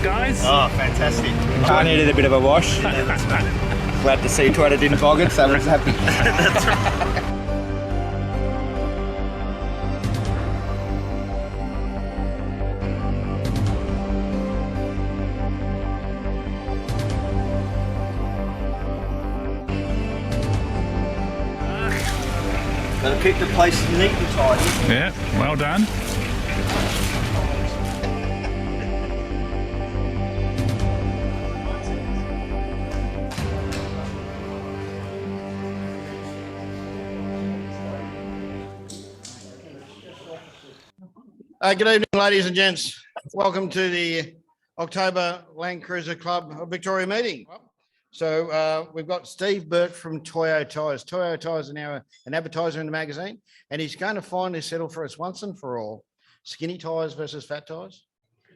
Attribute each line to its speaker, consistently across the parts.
Speaker 1: guys?
Speaker 2: Oh, fantastic.
Speaker 3: I needed a bit of a wash. Glad to see Twitter didn't bog it, so I was happy.
Speaker 1: That's right.
Speaker 2: Gotta keep the place neat and tidy.
Speaker 1: Yeah, well done.
Speaker 4: Good evening, ladies and gents. Welcome to the October Land Cruiser Club of Victoria meeting. So we've got Steve Burke from Toyo Tyres. Toyo Tyres are now an advertiser in the magazine, and he's going to finally settle for us once and for all. Skinny tyres versus fat tyres,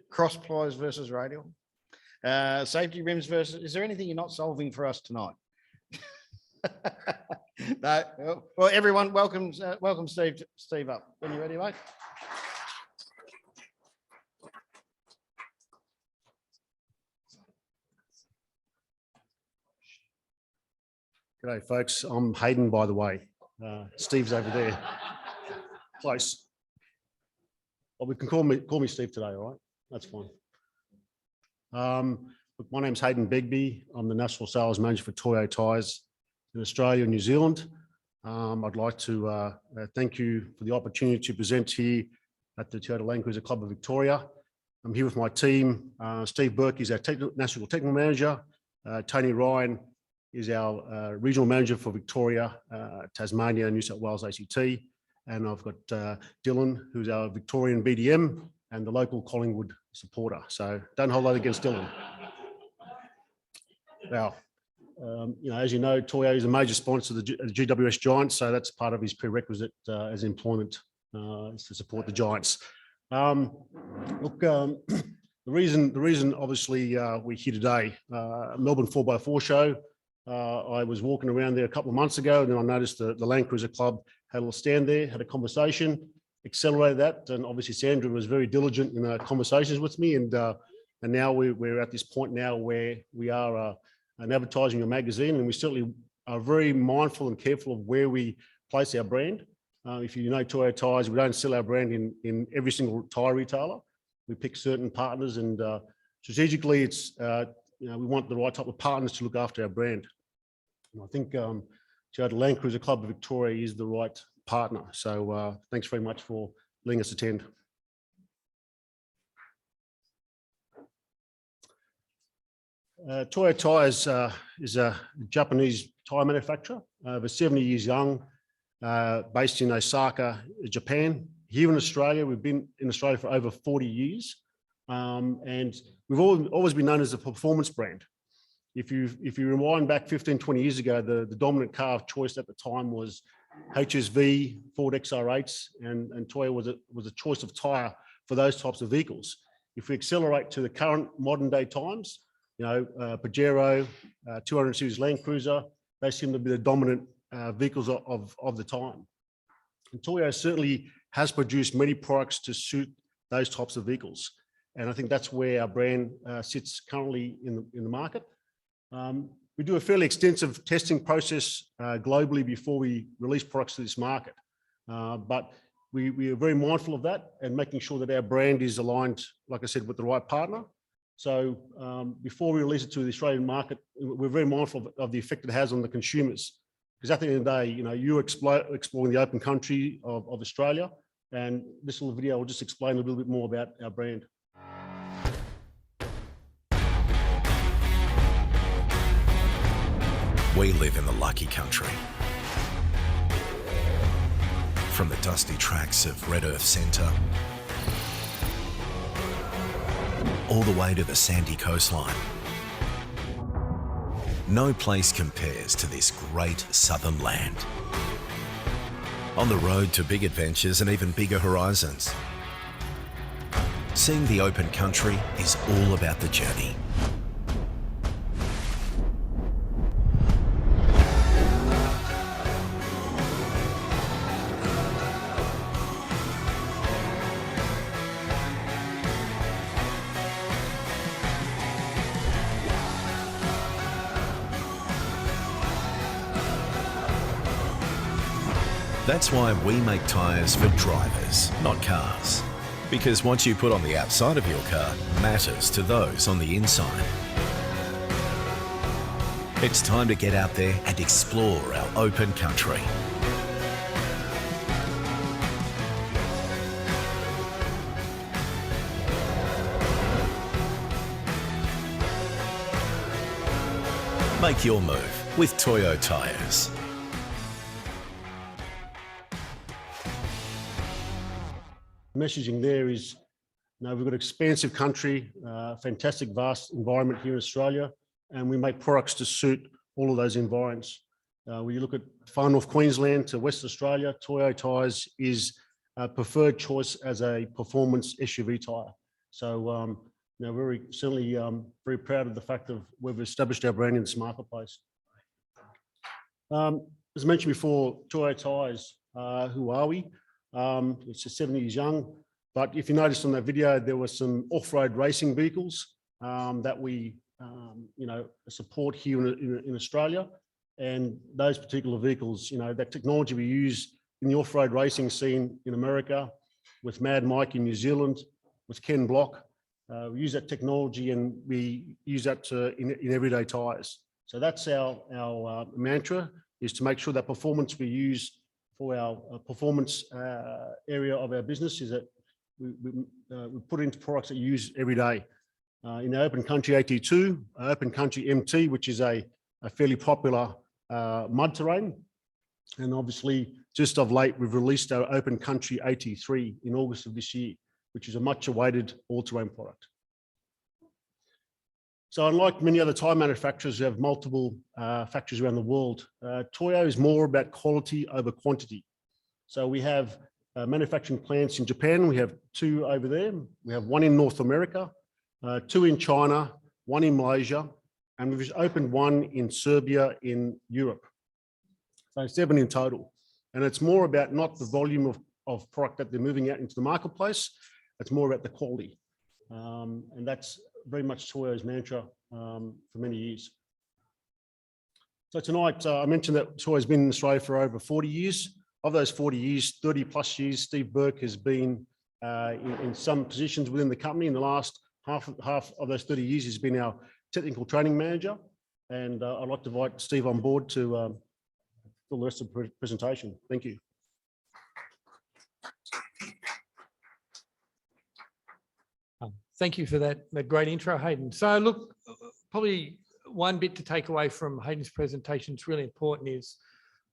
Speaker 4: cross plies versus radial, safety rims versus. Is there anything you're not solving for us tonight? No. Well, everyone, welcome Steve up. When you ready, mate?
Speaker 5: G'day, folks. I'm Hayden, by the way. Steve's over there. Close. Well, we can call me Steve today, all right? That's fine. Look, my name's Hayden Begbie. I'm the National Sales Manager for Toyo Tyres in Australia and New Zealand. I'd like to thank you for the opportunity to present here at the Toyota Land Cruiser Club of Victoria. I'm here with my team. Steve Burke is our National Technical Manager. Tony Ryan is our regional manager for Victoria, Tasmania, New South Wales, ACT. And I've got Dylan, who's our Victorian BDM and the local Collingwood supporter. So don't hold that against Dylan. Now, as you know, Toyo is a major sponsor of the GWS Giants, so that's part of his prerequisite as employment is to support the Giants. Look, the reason obviously we're here today, Melbourne 4x4 show. I was walking around there a couple of months ago, and then I noticed the Land Cruiser Club had a little stand there, had a conversation, accelerated that, and obviously Sandra was very diligent in her conversations with me, and now we're at this point now where we are an advertising a magazine, and we certainly are very mindful and careful of where we place our brand. If you know Toyo Tyres, we don't sell our brand in every single tyre retailer. We pick certain partners, and strategically, it's we want the right type of partners to look after our brand. And I think Toyota Land Cruiser Club of Victoria is the right partner. So thanks very much for letting us attend. Toyo Tyres is a Japanese tyre manufacturer, over 70 years young, based in Osaka, Japan. Here in Australia, we've been in Australia for over 40 years. And we've always been known as a performance brand. If you rewind back 15, 20 years ago, the dominant car of choice at the time was HSV, Ford XR8s, and Toyo was a choice of tyre for those types of vehicles. If we accelerate to the current modern day times, Pajero, 200 series Land Cruiser, they seem to be the dominant vehicles of the time. And Toyo certainly has produced many products to suit those types of vehicles. And I think that's where our brand sits currently in the market. We do a fairly extensive testing process globally before we release products to this market. But we are very mindful of that and making sure that our brand is aligned, like I said, with the right partner. So before we release it to the Australian market, we're very mindful of the effect it has on the consumers. Because at the end of the day, you're exploring the open country of Australia. And this little video will just explain a little bit more about our brand.
Speaker 6: We live in the lucky country. From the dusty tracks of Red Earth Centre, all the way to the sandy coastline. No place compares to this great southern land. On the road to big adventures and even bigger horizons. Seeing the open country is all about the journey. That's why we make tyres for drivers, not cars. Because what you put on the outside of your car matters to those on the inside. It's time to get out there and explore our open country. Make your move with Toyo tyres.
Speaker 5: Messaging there is, we've got an expansive country, fantastic, vast environment here in Australia, and we make products to suit all of those environments. When you look at far north Queensland to West Australia, Toyo tyres is a preferred choice as a performance SUV tyre. So, very certainly very proud of the fact that we've established our brand in this marketplace. As mentioned before, Toyo tyres, who are we? It's just 70 years young, but if you noticed on that video, there were some off-road racing vehicles that we, support here in Australia. And those particular vehicles, that technology we use in the off-road racing scene in America, with Mad Mike in New Zealand, with Ken Block, we use that technology and we use that in everyday tyres. So that's our mantra, is to make sure that performance we use for our performance area of our business is that we put into products that you use every day. In the Open Country AT2, Open Country MT, which is a fairly popular mud terrain. And obviously, just of late, we've released our Open Country AT3 in August of this year, which is a much awaited all-terrain product. So unlike many other tyre manufacturers who have multiple factories around the world, Toyo is more about quality over quantity. So we have manufacturing plants in Japan. We have 2 over there. We have 1 in North America, 2 in China, 1 in Malaysia, and we've just opened 1 in Serbia in Europe. So 7 in total. And it's more about not the volume of product that they're moving out into the marketplace. It's more about the quality. And that's very much Toyo's mantra for many years. So tonight, I mentioned that Toyo's been in Australia for over 40 years. Of those 40 years, 30 plus years, Steve Burke has been in some positions within the company. In the last half of those 30 years, he's been our technical training manager. And I'd like to invite Steve on board to fill the rest of the presentation. Thank you.
Speaker 7: Thank you for that great intro, Hayden. So look, probably one bit to take away from Hayden's presentation, it's really important, is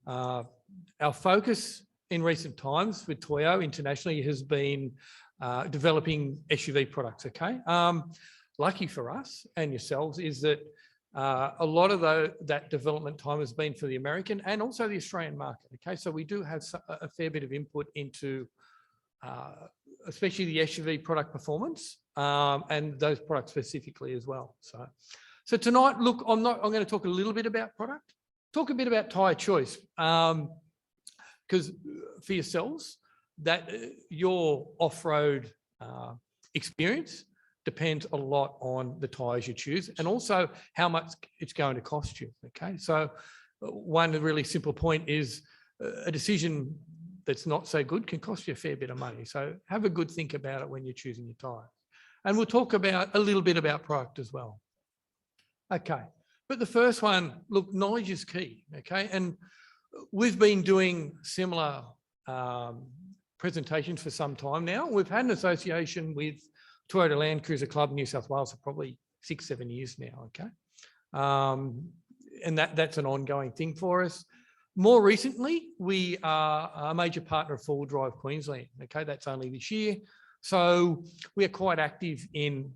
Speaker 7: our focus in recent times with Toyo internationally has been developing SUV products, okay? Lucky for us and yourselves is that a lot of that development time has been for the American and also the Australian market, okay? So we do have a fair bit of input into especially the SUV product performance and those products specifically as well. So tonight, look, I'm going to talk a little bit about product, talk a bit about tyre choice, because for yourselves, that your off-road experience depends a lot on the tyres you choose and also how much it's going to cost you, okay? So one really simple point is a decision that's not so good can cost you a fair bit of money. So have a good think about it when you're choosing your tyre. And we'll talk about a little bit about product as well. Okay, but the first one, look, knowledge is key, okay? And we've been doing similar presentations for some time now. We've had an association with Toyota Land Cruiser Club New South Wales for probably 6-7 years now, okay? And that's an ongoing thing for us. More recently, we are a major partner of 4-Wheel Drive Queensland. Okay, that's only this year. So we are quite active in,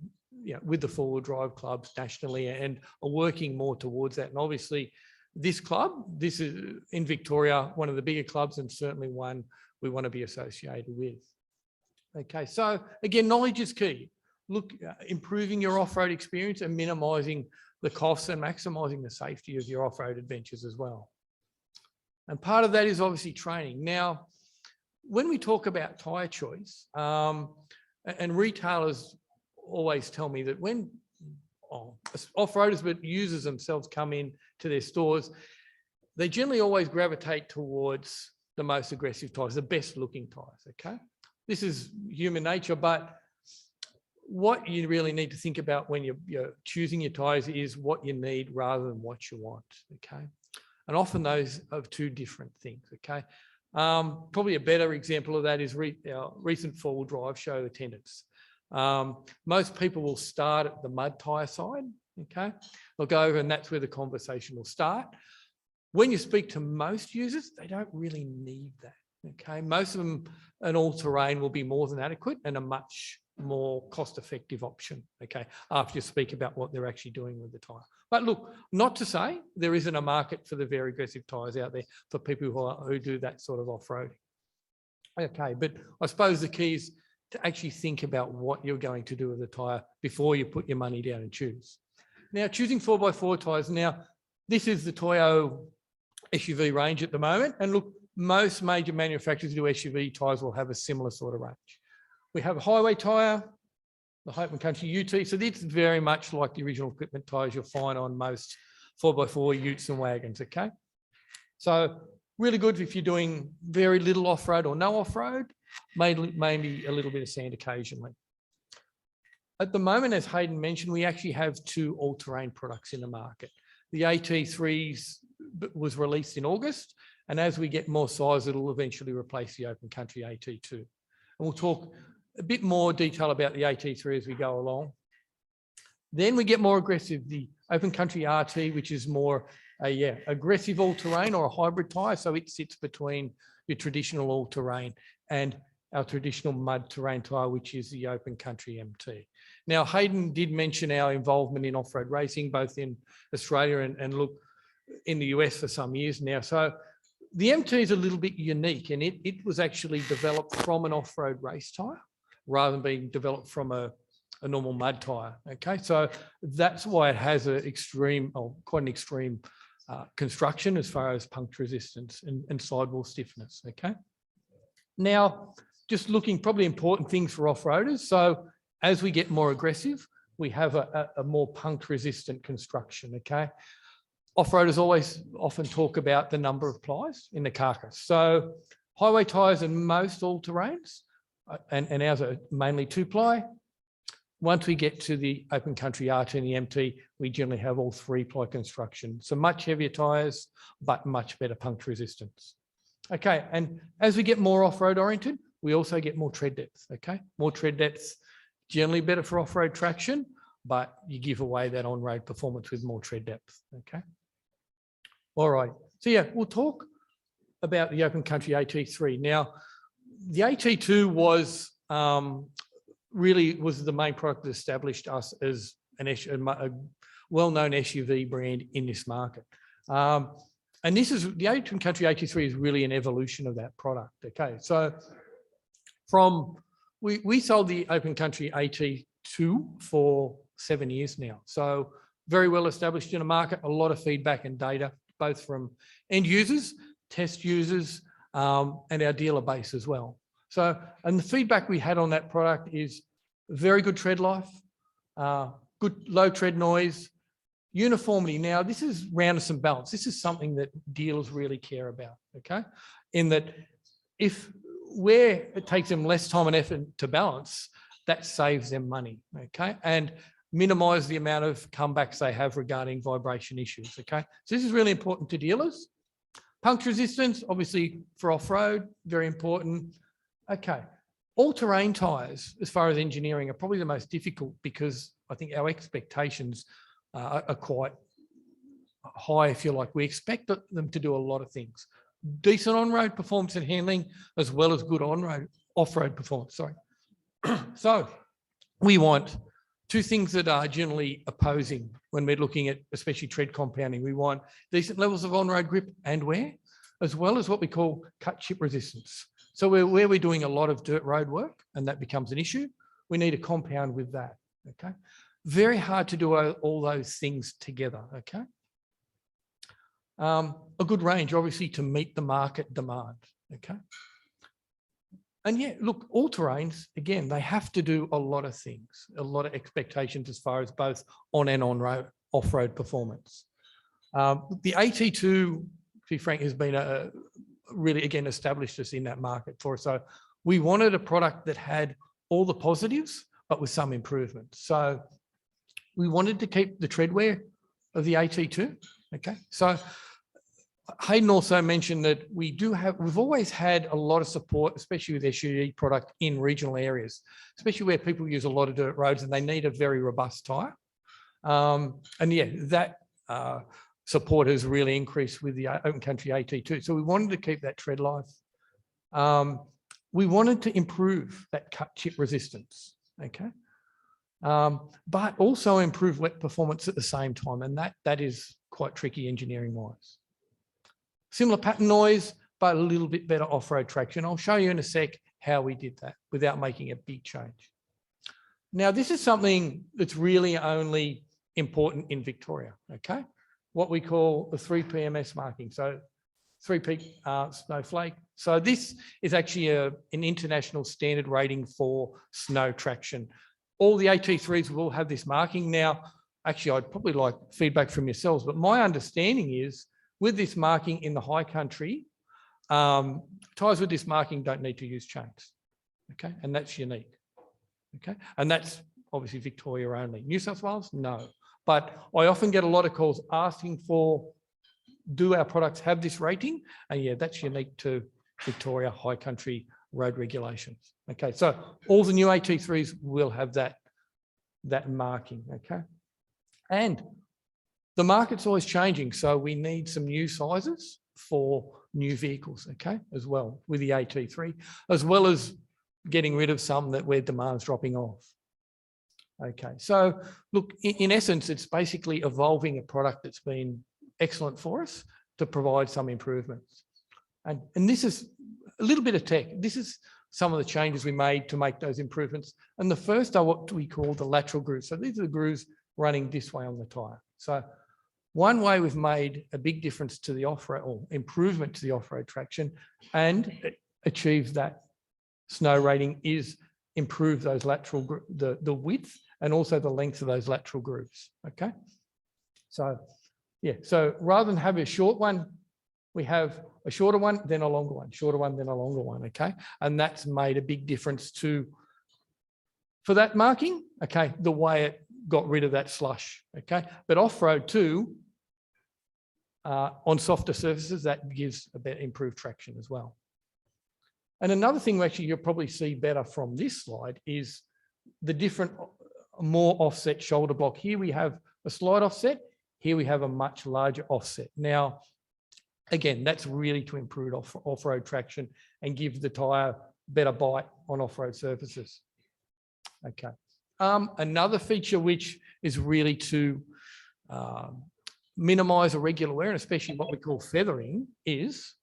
Speaker 7: with the 4-Wheel Drive clubs nationally and are working more towards that. And obviously, this club, this is in Victoria, one of the bigger clubs and certainly one we want to be associated with. Okay, so again, knowledge is key. Look, improving your off-road experience and minimising the costs and maximising the safety of your off-road adventures as well. And part of that is obviously training. Now, when we talk about tyre choice, and retailers always tell me that when off-roaders but users themselves come in to their stores, they generally always gravitate towards the most aggressive tyres, the best looking tyres, okay? This is human nature, but what you really need to think about when you're choosing your tyres is what you need rather than what you want, okay? And often those are two different things, okay? Probably a better example of that is our recent four-wheel drive show attendance. Most people will start at the mud tyre side, okay? They'll go over and that's where the conversation will start. When you speak to most users, they don't really need that, okay? Most of them, an all-terrain will be more than adequate and a much more cost-effective option, okay, after you speak about what they're actually doing with the tyre. But look, not to say there isn't a market for the very aggressive tyres out there for people who do that sort of off-roading. Okay, but I suppose the key is to actually think about what you're going to do with the tyre before you put your money down and choose. Now, choosing 4x4 tyres. Now, this is the Toyo SUV range at the moment. And look, most major manufacturers who do SUV tyres will have a similar sort of range. We have a highway tyre, the Open Country UT. So this is very much like the original equipment tyres you'll find on most 4x4 utes and wagons, okay? So really good if you're doing very little off-road or no off-road, maybe a little bit of sand occasionally. At the moment, as Hayden mentioned, we actually have two all-terrain products in the market. The AT3 was released in August, and as we get more size, it'll eventually replace the Open Country AT2. And we'll talk a bit more detail about the AT3 as we go along. Then we get more aggressive, the Open Country RT, which is more a aggressive all-terrain or a hybrid tyre. So it sits between your traditional all-terrain and our traditional mud terrain tyre, which is the Open Country MT. Now, Hayden did mention our involvement in off-road racing, both in Australia and look, in the US for some years now. So the MT is a little bit unique, and it was actually developed from an off-road race tyre rather than being developed from a normal mud tyre, okay? So that's why it has quite an extreme construction as far as puncture resistance and sidewall stiffness, okay? Now, just looking, probably important things for off-roaders. So as we get more aggressive, we have a more puncture resistant construction, okay? Off-roaders often talk about the number of plies in the carcass. So highway tyres and most all-terrains, and ours are mainly 2-ply. Once we get to the Open Country RT and the MT, we generally have all 3-ply construction. So much heavier tyres, but much better puncture resistance. Okay, and as we get more off-road oriented, we also get more tread depth, okay? More tread depth, generally better for off-road traction, but you give away that on-road performance with more tread depth, okay? All right, so yeah, we'll talk about the Open Country AT3. Now, the AT2 was really the main product that established us as a well-known SUV brand in this market. And this is the Open Country AT3 is really an evolution of that product. Okay, so we sold the Open Country AT2 for 7 years now. So very well established in the market, a lot of feedback and data, both from end users, test users, and our dealer base as well. So, and the feedback we had on that product is very good tread life, good low tread noise, uniformity. Now, this is roundness and balance. This is something that dealers really care about, okay? In that where it takes them less time and effort to balance, that saves them money, okay? And minimize the amount of comebacks they have regarding vibration issues, okay? So this is really important to dealers. Puncture resistance, obviously for off-road, very important. Okay, all-terrain tyres, as far as engineering, are probably the most difficult because I think our expectations are quite high, if you like. We expect them to do a lot of things. Decent on-road performance and handling, as well as good off-road performance, sorry. So we want two things that are generally opposing when we're looking at especially tread compounding. We want decent levels of on-road grip and wear, as well as what we call cut chip resistance. So where we're doing a lot of dirt road work and that becomes an issue, we need a compound with that, okay? Very hard to do all those things together, okay? A good range, obviously, to meet the market demand, okay? And yeah, look, all terrains, again, they have to do a lot of things, a lot of expectations as far as both on and off-road performance. The AT2, to be frank, has been a really, again, established us in that market for us. So we wanted a product that had all the positives, but with some improvement. So we wanted to keep the treadwear of the AT2. Okay. So Hayden also mentioned that we've always had a lot of support, especially with SUV product in regional areas, especially where people use a lot of dirt roads and they need a very robust tyre. And yeah, that support has really increased with the open country AT2. So we wanted to keep that tread life. We wanted to improve that cut chip resistance, okay? But also improve wet performance at the same time. And that is quite tricky engineering wise. Similar pattern noise, but a little bit better off-road traction. I'll show you in a sec how we did that without making a big change. Now, this is something that's really only important in Victoria, okay? What we call the 3 PMS marking. So 3 peak snowflake. So this is actually an international standard rating for snow traction. All the AT3s will have this marking. Now, actually, I'd probably like feedback from yourselves, but my understanding is with this marking in the high country, tyres with this marking don't need to use chains, okay? And that's unique, okay? And that's obviously Victoria only. New South Wales, no. But I often get a lot of calls asking for, do our products have this rating? And yeah, that's unique to Victoria high country road regulations. Okay, so all the new AT3s will have that marking, okay? And the market's always changing, so we need some new sizes for new vehicles, okay, as well with the AT3, as well as getting rid of some where demand's dropping off. Okay, so look, in essence, it's basically evolving a product that's been excellent for us to provide some improvements. And this is a little bit of tech. This is some of the changes we made to make those improvements. And the first are what we call the lateral grooves. So these are the grooves running this way on the tyre. So one way we've made a big difference to the off-road or improvement to the off-road traction and achieve that snow rating is improve those lateral, the width and also the length of those lateral grooves, okay? So, yeah, so rather than have a short one, we have a shorter one, then a longer one, shorter one, then a longer one, okay? And that's made a big difference for that marking, okay, the way it got rid of that slush, okay? But off-road too, on softer surfaces, that gives a bit improved traction as well. And another thing actually you'll probably see better from this slide is the different, more offset shoulder block. Here we have a slight offset. Here we have a much larger offset. Now, again, that's really to improve off-road traction and give the tyre better bite on off-road surfaces. Okay. Another feature which is really to minimise irregular wear, and especially what we call feathering, is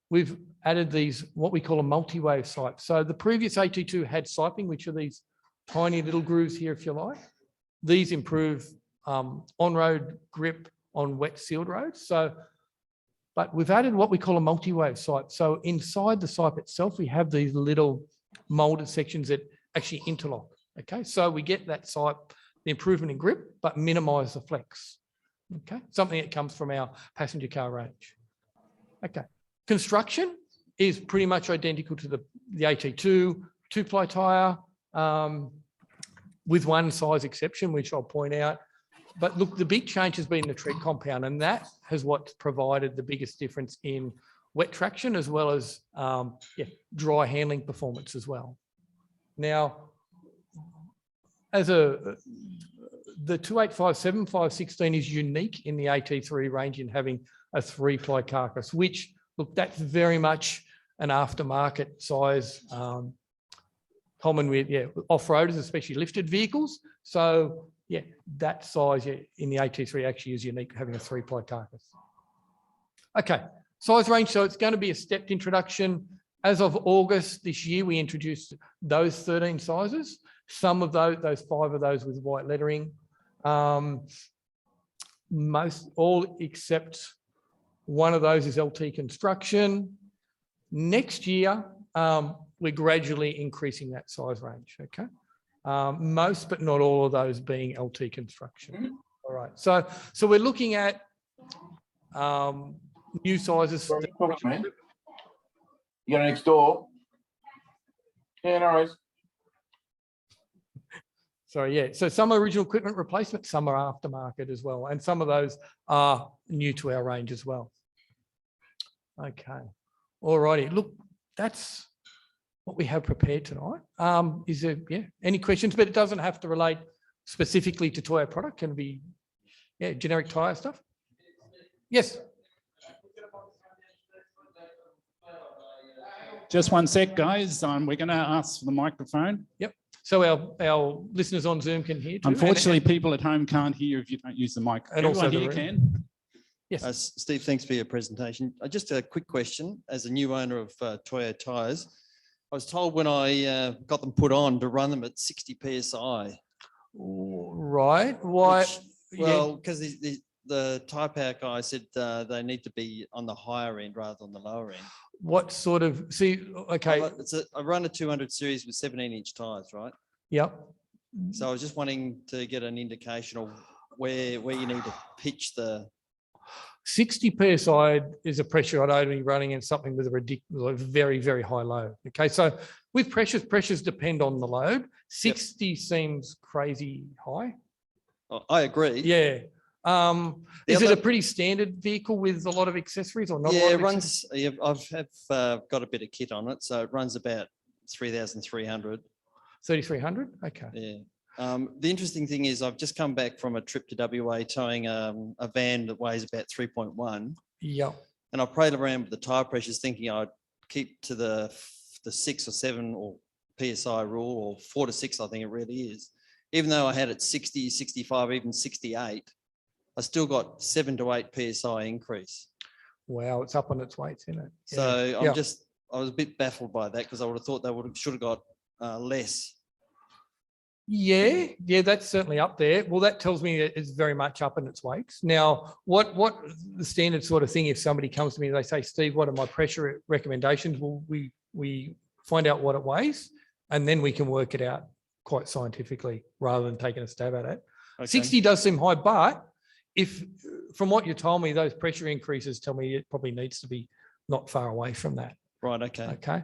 Speaker 7: we've added these, what we call a multi-wave sipe. So the previous AT2 had siping, which are these tiny little grooves here, if you like. These improve on-road grip on wet sealed roads. So, but we've added what we call a multi-wave sipe. So inside the sipe itself, we have these little molded sections that actually interlock. Okay, so we get that sipe, the improvement in grip, but minimize the flex. Okay, something that comes from our passenger car range. Okay, construction is pretty much identical to the AT2, 2-ply tyre, with one size exception, which I'll point out. But look, the big change has been the tread compound, and that has what's provided the biggest difference in wet traction as well as dry handling performance as well. Now, as the 285/75/16 is unique in the AT3 range in having a 3-ply carcass, which, look, that's very much an aftermarket size, common with off-roaders, especially lifted vehicles. So yeah, that size in the AT3 actually is unique, having a 3-ply carcass. Okay, size range. So it's going to be a stepped introduction. As of August this year, we introduced those 13 sizes. Some of those 5 of those with white lettering. Most, all except one of those is LT construction. Next year, we're gradually increasing that size range, okay? Most, but not all of those being LT construction. All right, so we're looking at new sizes.
Speaker 8: Sorry, talk to me. You got it next door? Yeah, no worries.
Speaker 7: Sorry, yeah. So some are original equipment replacement, some are aftermarket as well. And some of those are new to our range as well. Okay. All righty. Look, that's what we have prepared tonight. Is there, any questions? But it doesn't have to relate specifically to Toyo product. Can be, generic tyre stuff. Yes.
Speaker 1: Just one sec, guys. We're going to ask for the microphone.
Speaker 7: Yep. So our listeners on Zoom can hear too.
Speaker 1: Unfortunately, people at home can't hear if you don't use the mic.
Speaker 7: And also
Speaker 1: Everyone
Speaker 7: the
Speaker 1: here
Speaker 7: room.
Speaker 1: can.
Speaker 7: Yes.
Speaker 2: Steve, thanks for your presentation. Just a quick question. As a new owner of Toyo tyres, I was told when I got them put on to run them at 60 PSI.
Speaker 7: Right. Why?
Speaker 2: Well, because the tyre power guy said they need to be on the higher end rather than the lower end.
Speaker 7: What sort of, okay.
Speaker 2: I run a 200 series with 17-inch tyres, right?
Speaker 7: Yep.
Speaker 2: So I was just wanting to get an indication of where you need to pitch the
Speaker 7: 60 PSI is a pressure I'd only be running in something with a ridiculous, very, very high load. Okay, so with pressures depend on the load. 60 seems crazy high.
Speaker 2: I agree.
Speaker 7: Yeah. Is it a pretty standard vehicle with a lot of accessories or not?
Speaker 2: Yeah, it runs. I've got a bit of kit on it, so it runs about 3,300. 3,300.
Speaker 7: Okay.
Speaker 2: Yeah. The interesting thing is I've just come back from a trip to WA towing a van that weighs about 3.1.
Speaker 7: Yeah.
Speaker 2: And I played around with the tyre pressures thinking I'd keep to the 6 or 7 or PSI rule, or 4 to 6, I think it really is. Even though I had it 60, 65, even 68, I still got 7 to 8 PSI increase.
Speaker 7: Wow, it's up on its weights, isn't it? Yeah.
Speaker 2: So I was a bit baffled by that, because I would have thought they should have got less.
Speaker 7: Yeah, that's certainly up there. Well, that tells me it's very much up in its weights. Now, what the standard sort of thing, if somebody comes to me and they say, Steve, what are my pressure recommendations? Well, we find out what it weighs, and then we can work it out quite scientifically rather than taking a stab at it. Okay. 60 does seem high, but if from what you told me, those pressure increases tell me it probably needs to be not far away from that.
Speaker 2: Right, okay.
Speaker 7: Okay.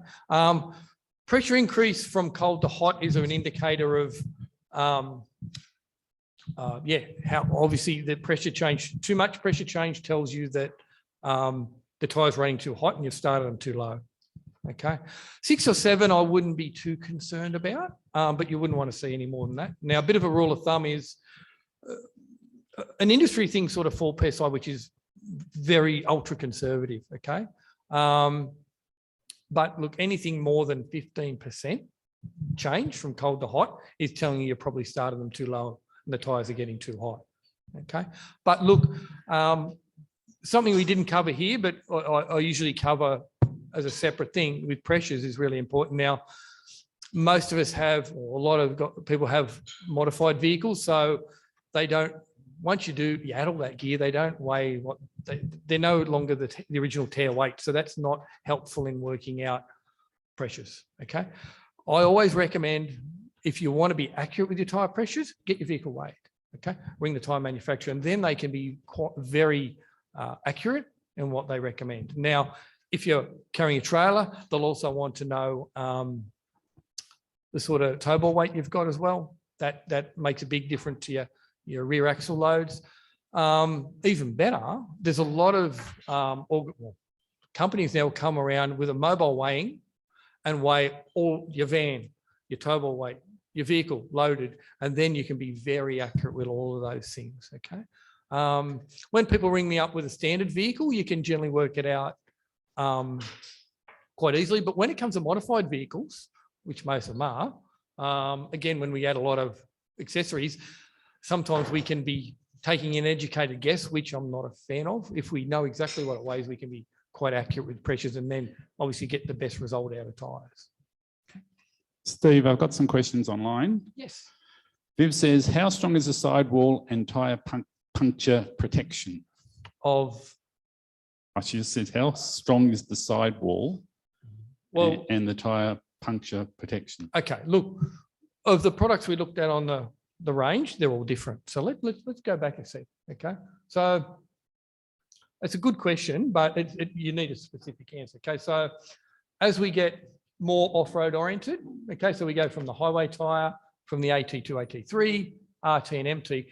Speaker 7: Pressure increase from cold to hot is an indicator of, how obviously the pressure change, too much pressure change tells you that the tire's running too hot and you've started them too low. Okay. 6 or 7, I wouldn't be too concerned about, but you wouldn't want to see any more than that. Now, a bit of a rule of thumb is an industry thing, sort of 4 PSI, which is very ultra conservative. Okay. But look, anything more than 15% change from cold to hot is telling you probably started them too low and the tyres are getting too hot. Okay. But look, something we didn't cover here, but I usually cover as a separate thing with pressures is really important. Now, most of us have, or a lot of people have modified vehicles, so they don't, once you add all that gear, they don't weigh what they're no longer the original tare weight. So that's not helpful in working out pressures. Okay. I always recommend, if you want to be accurate with your tyre pressures, get your vehicle weighed. Okay. Ring the tyre manufacturer, and then they can be very accurate in what they recommend. Now, if you're carrying a trailer, they'll also want to know the sort of tow ball weight you've got as well. That makes a big difference to your rear axle loads. Even better, there's a lot of companies now come around with a mobile weighing and weigh all your van, your tow ball weight, your vehicle loaded, and then you can be very accurate with all of those things. Okay. When people ring me up with a standard vehicle, you can generally work it out quite easily. But when it comes to modified vehicles, which most of them are, again, when we add a lot of accessories, sometimes we can be taking an educated guess, which I'm not a fan of. If we know exactly what it weighs, we can be quite accurate with pressures and then obviously get the best result out of tyres. Okay.
Speaker 1: Steve, I've got some questions online.
Speaker 7: Yes.
Speaker 1: Viv says, how strong is the sidewall and tyre puncture protection? She just says, how strong is the sidewall and the tyre puncture protection?
Speaker 7: Okay, look, of the products we looked at on the range, they're all different. So let's go back and see. Okay, so it's a good question, but you need a specific answer. Okay, so as we get more off-road oriented, okay, so we go from the highway tyre, from the AT to AT3, RT and MT,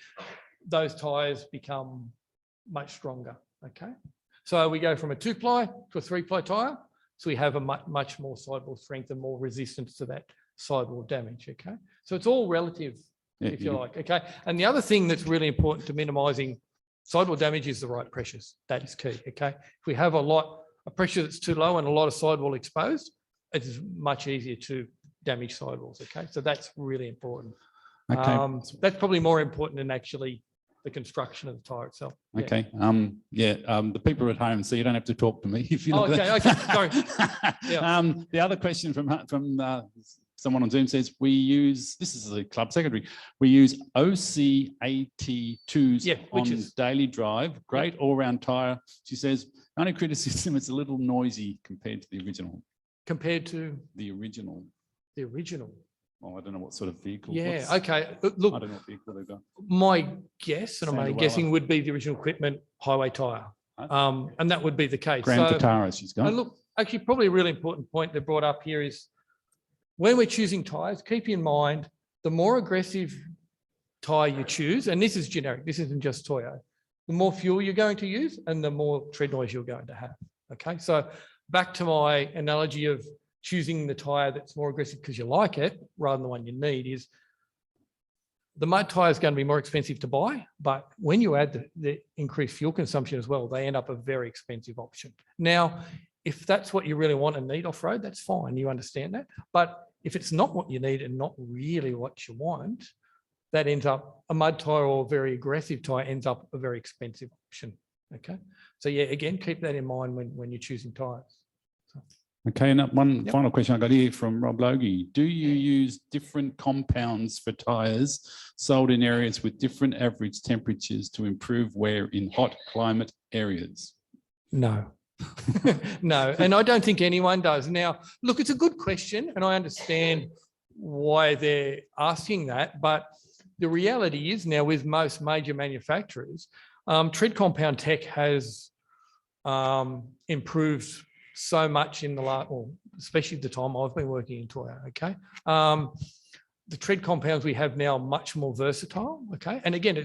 Speaker 7: those tyres become much stronger, okay? So we go from a 2-ply to a 3-ply tyre, so we have a much more sidewall strength and more resistance to that sidewall damage, okay? So it's all relative, if you like, okay? And the other thing that's really important to minimising sidewall damage is the right pressures. That is key, okay? If we have a pressure that's too low and a lot of sidewall exposed, it's much easier to damage sidewalls, okay? So that's really important.
Speaker 1: Okay.
Speaker 7: That's probably more important than actually the construction of the tyre itself. Yeah.
Speaker 1: Okay. The people at home, so you don't have to talk to me if you.
Speaker 7: Oh, okay. Sorry. Yeah.
Speaker 1: The other question from someone on Zoom says we use. This is the club secretary. We use OCAT2s on daily drive. Great all-round tyre. She says only criticism. It's a little noisy compared to the original.
Speaker 7: Compared to
Speaker 1: the original.
Speaker 7: The original.
Speaker 1: Well, I don't know what sort of vehicle.
Speaker 7: Yeah. Okay. Look,
Speaker 1: I don't know what vehicle they've got.
Speaker 7: My guess, and I'm only guessing, would be the original equipment highway tyre, and that would be the case.
Speaker 1: Grand Vitara, she's got.
Speaker 7: Look, actually, probably a really important point they brought up here is when we're choosing tyres, keep in mind the more aggressive tyre you choose, and this is generic. This isn't just Toyo. The more fuel you're going to use, and the more tread noise you're going to have. Okay, so back to my analogy of choosing the tyre that's more aggressive because you like it rather than the one you need is the mud tyre is going to be more expensive to buy, but when you add the increased fuel consumption as well, they end up a very expensive option. Now, if that's what you really want and need off-road, that's fine. You understand that. But if it's not what you need and not really what you want, that ends up a mud tyre or a very aggressive tyre ends up a very expensive option. Okay. So yeah, again, keep that in mind when you're choosing tyres. So.
Speaker 1: Okay, and one final question I got here from Rob Logie. Do you use different compounds for tyres sold in areas with different average temperatures to improve wear in hot climate areas?
Speaker 7: No. No, and I don't think anyone does. Now, look, it's a good question, and I understand why they're asking that, but the reality is now with most major manufacturers, tread compound tech has improved so much in the last, well, especially the time I've been working in Toyo, okay? The tread compounds we have now are much more versatile, okay? And again,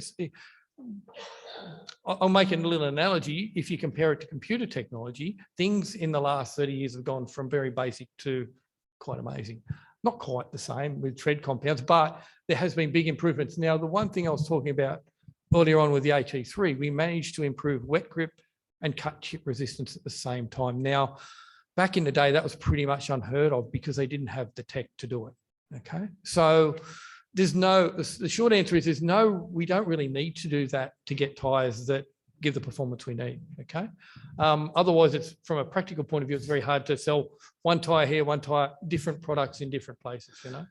Speaker 7: I'll make a little analogy. If you compare it to computer technology, things in the last 30 years have gone from very basic to quite amazing. Not quite the same with tread compounds, but there has been big improvements. Now, the one thing I was talking about earlier on with the AT3, we managed to improve wet grip and cut chip resistance at the same time. Now, back in the day, that was pretty much unheard of because they didn't have the tech to do it, okay? So the short answer is we don't really need to do that to get tyres that give the performance we need, okay? Otherwise, it's from a practical point of view, it's very hard to sell one tyre here, one tyre, different products in different places, you know,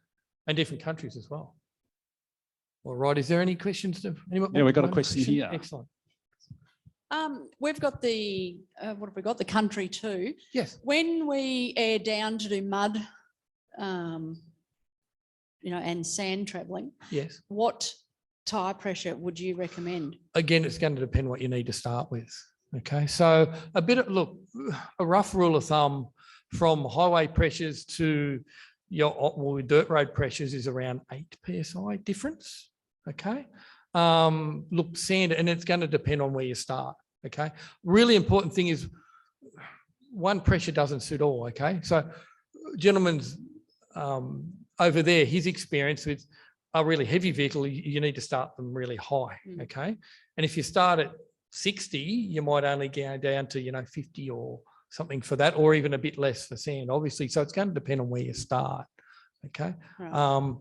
Speaker 7: and different countries as well. All right, is there any questions?
Speaker 1: Yeah, we've got a question here.
Speaker 7: Excellent.
Speaker 9: We've got the, what have we got? The country too.
Speaker 7: Yes.
Speaker 9: When we air down to do mud, you know, and sand travelling,
Speaker 7: yes,
Speaker 9: what tyre pressure would you recommend?
Speaker 7: Again, it's going to depend what you need to start with. Okay, so a rough rule of thumb from highway pressures to your dirt road pressures is around 8 psi difference. Okay. Look, sand, and it's going to depend on where you start. Okay. Really important thing is one pressure doesn't suit all. Okay. So gentleman's over there, his experience with a really heavy vehicle, you need to start them really high. Okay. And if you start at 60, you might only go down to, you know, 50 or something for that, or even a bit less for sand, obviously. So it's going to depend on where you start. Okay. Right.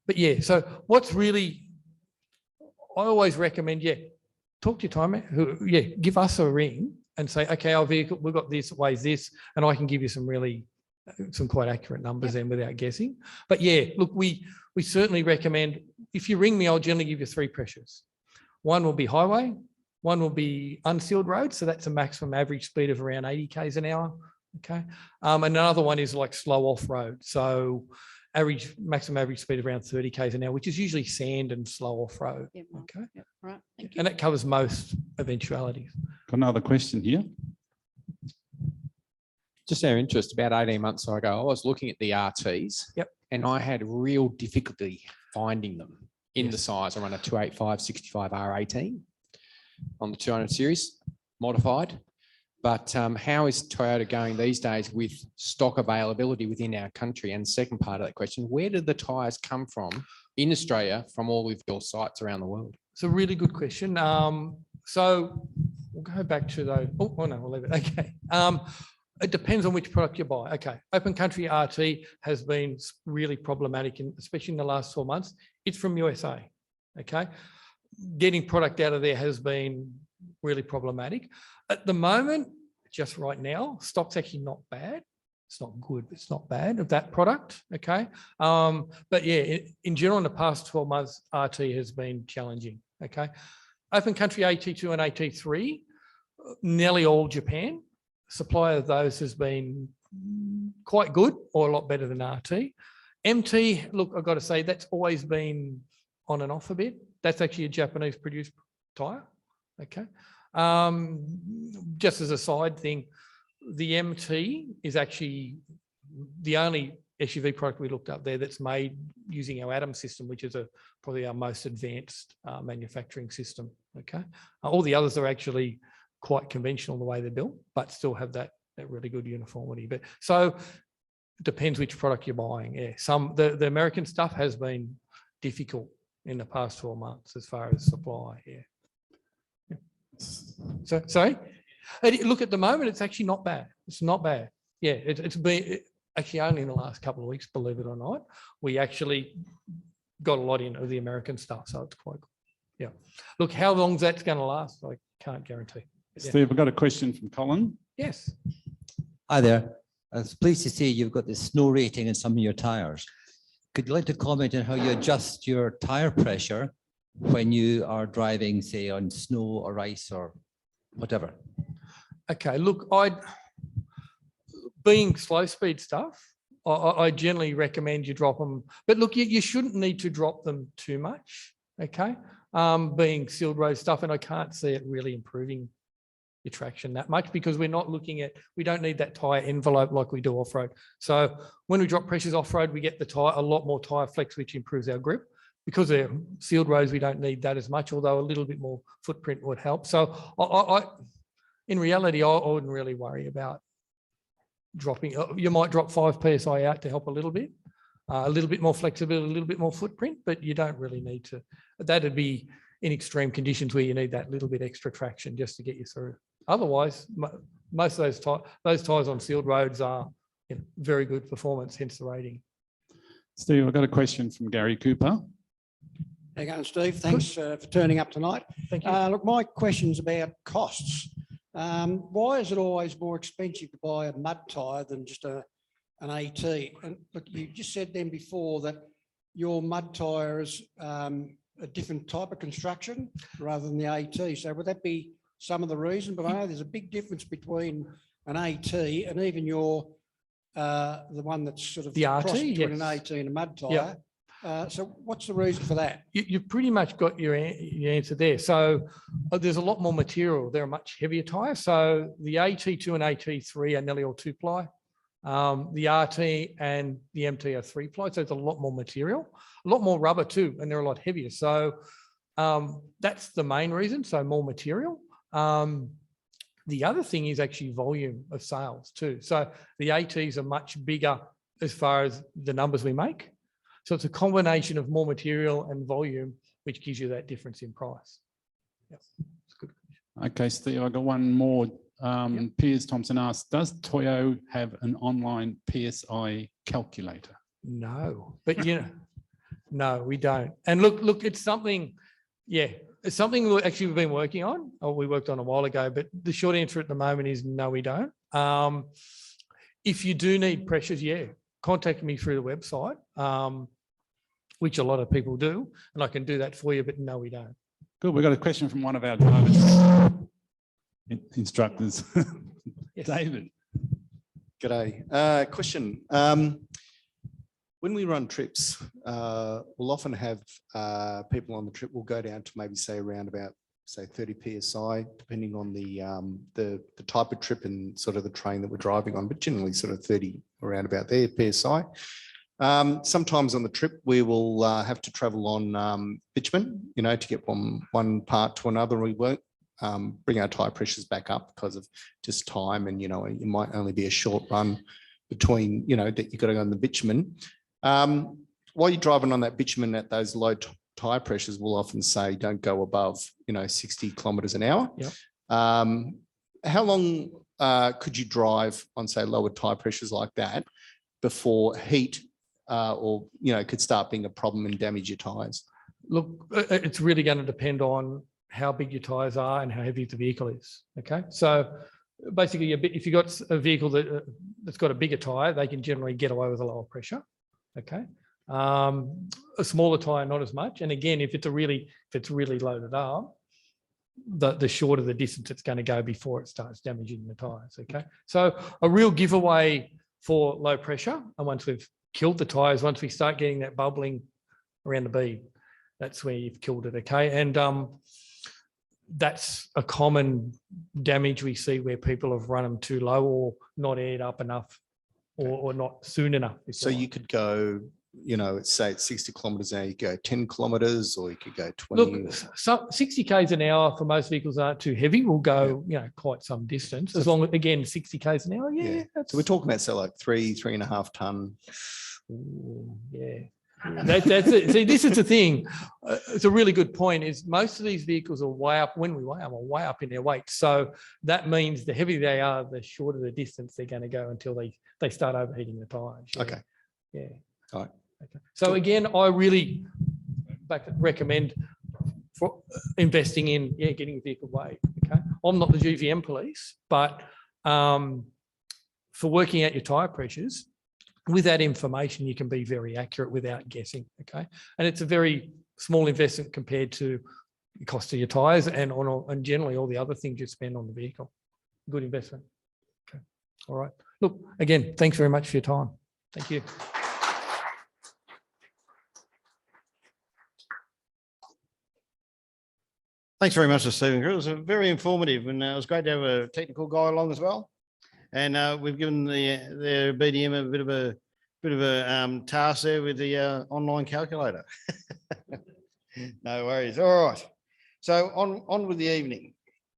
Speaker 7: But yeah, so what's really, I always recommend, talk to your time mate, give us a ring and say, okay, our vehicle, we've got this, weighs this, and I can give you some quite accurate numbers then without guessing. But yeah, look, we certainly recommend, if you ring me, I'll generally give you 3 pressures. One will be highway, one will be unsealed road, so that's a maximum average speed of around 80 k's an hour. Okay, and another one is like slow off road, so maximum average speed of around 30 k's an hour, which is usually sand and slow off road.
Speaker 9: Yep.
Speaker 7: Okay,
Speaker 9: yep. Right, thank you.
Speaker 7: And that covers most eventualities.
Speaker 1: Got another question here.
Speaker 10: Just our interest, about 18 months ago, I was looking at the RTs.
Speaker 7: Yep.
Speaker 10: And I had real difficulty finding them in the
Speaker 7: Yes.
Speaker 10: size. I run a 285 65 R18 on the 200 series, modified. But how is Toyota going these days with stock availability within our country? And second part of that question, where did the tyres come from in Australia from all of your sites around the world?
Speaker 7: It's a really good question. So we'll go back to those. Oh no, we'll leave it. Okay. It depends on which product you buy. Okay. Open country RT has been really problematic, especially in the last 4 months. It's from USA. Okay. Getting product out of there has been really problematic. At the moment, just right now, stock's actually not bad. It's not good, but it's not bad of that product. Okay. But yeah, in general, in the past 12 months, RT has been challenging. Okay. Open country AT2 and AT3, nearly all Japan. Supply of those has been quite good or a lot better than RT. MT, look, I've got to say that's always been on and off a bit. That's actually a Japanese produced tyre. Okay. Just as a side thing, the MT is actually the only SUV product we looked up there that's made using our Atom system, which is probably our most advanced manufacturing system. Okay. All the others are actually quite conventional the way they're built, but still have that really good uniformity. But so it depends which product you're buying. Yeah, the American stuff has been difficult in the past 12 months as far as supply. Yeah. So sorry. Look, at the moment, it's actually not bad. It's not bad. Yeah, it's been actually only in the last couple of weeks, believe it or not, we actually got a lot in of the American stuff. So it's quite good. Yeah. Look, how long that's going to last, I can't guarantee. Yeah.
Speaker 1: Steve, I've got a question from Colin.
Speaker 7: Yes.
Speaker 11: Hi there. I was pleased to see you've got the snow rating in some of your tyres. Could you like to comment on how you adjust your tyre pressure when you are driving, say, on snow or ice or whatever?
Speaker 7: Okay, look, being slow speed stuff, I generally recommend you drop them. But look, you shouldn't need to drop them too much, okay? Being sealed road stuff, and I can't see it really improving your traction that much because we don't need that tyre envelope like we do off-road. So when we drop pressures off-road, we get a lot more tyre flex, which improves our grip. Because they're sealed roads, we don't need that as much, although a little bit more footprint would help. So in reality, I wouldn't really worry about dropping. You might drop 5 PSI out to help a little bit more flexibility, a little bit more footprint, but you don't really need to. That'd be in extreme conditions where you need that little bit extra traction just to get you through. Otherwise, most of those tyres on sealed roads are very good performance, hence the rating.
Speaker 1: Steve, I've got a question from Gary Cooper.
Speaker 12: How you going, Steve? Thanks for turning up tonight.
Speaker 7: Thank you.
Speaker 12: Look, my question's about costs. Why is it always more expensive to buy a mud tyre than just an AT? And look, you just said then before that your mud tyre is a different type of construction rather than the AT. So would that be some of the reason? But I know there's a big difference between an AT and even your the one that's sort of
Speaker 7: the RT,
Speaker 12: between
Speaker 7: yes.
Speaker 12: an AT and a mud tyre.
Speaker 7: Yep.
Speaker 12: So what's the reason for that?
Speaker 7: You've pretty much got your answer there. So there's a lot more material. They're a much heavier tyre. So the AT2 and AT3 are nearly all 2-ply. The RT and the MT are 3-ply. So it's a lot more material, a lot more rubber too, and they're a lot heavier. So that's the main reason. So more material. The other thing is actually volume of sales too. So the ATs are much bigger as far as the numbers we make. So it's a combination of more material and volume, which gives you that difference in price. Yep. It's good.
Speaker 1: Okay, Steve, I got one more. Piers Thompson asked, does Toyo have an online PSI calculator?
Speaker 7: No, but no, we don't. And look, it's something, it's something we've been working on, or we worked on a while ago, but the short answer at the moment is no, we don't. If you do need pressures, contact me through the website, which a lot of people do, and I can do that for you, but no, we don't.
Speaker 1: Good. We've got a question from one of our drivers instructors,
Speaker 7: Yes.
Speaker 13: David. G'day. Question. When we run trips, we'll often have people on the trip will go down to maybe say around about say 30 PSI, depending on the type of trip and sort of the train that we're driving on, but generally sort of 30 around about there PSI. Sometimes on the trip, we will have to travel on bitumen, you know, to get from one part to another. We won't bring our tire pressures back up because of just time, and, you know, it might only be a short run between, you know, that you've got to go on the bitumen. While you're driving on that bitumen at those low tire pressures, we'll often say don't go above, you know, 60 kilometers an hour.
Speaker 7: Yep.
Speaker 13: How long could you drive on, say, lower tire pressures like that before heat or, you know, could start being a problem and damage your tires?
Speaker 7: Look, it's really going to depend on how big your tires are and how heavy the vehicle is. Okay, so basically, if you've got a vehicle that's got a bigger tire, they can generally get away with a lower pressure. Okay, a smaller tire, not as much. And again, if it's really loaded up, the shorter the distance it's going to go before it starts damaging the tires. Okay, so a real giveaway for low pressure, and once we've killed the tires, once we start getting that bubbling around the bead, that's where you've killed it. Okay, and that's a common damage we see where people have run them too low or not aired up enough or not soon enough.
Speaker 13: So you could go, you know, say it's 60 kilometers an hour, you go 10 kilometers, or you could go 20.
Speaker 7: Look, so 60 k's an hour for most vehicles aren't too heavy. Will go, you know, quite some distance. As long as, again, 60 k's an hour. Yeah.
Speaker 13: So we're talking about, say, like 3.5 ton.
Speaker 7: Ooh, yeah. That's it. See, this is the thing. It's a really good point. Is most of these vehicles are way up. When we weigh them, are way up in their weight. So that means the heavier they are, the shorter the distance they're going to go until they start overheating the tires. Yeah.
Speaker 13: Okay.
Speaker 7: Yeah.
Speaker 13: All right.
Speaker 7: Okay. So again, I really recommend for investing in getting a vehicle weighed. Okay. I'm not the GVM police, but for working out your tire pressures, with that information, you can be very accurate without guessing. Okay, and it's a very small investment compared to the cost of your tires and generally all the other things you spend on the vehicle. Good investment. Okay, all right. Look, again, thanks very much for your time. Thank you.
Speaker 4: Thanks very much to Stephen. It was very informative, and it was great to have a technical guy along as well. And we've given the BDM a bit of a task there with the online calculator. No worries. All right. So on with the evening.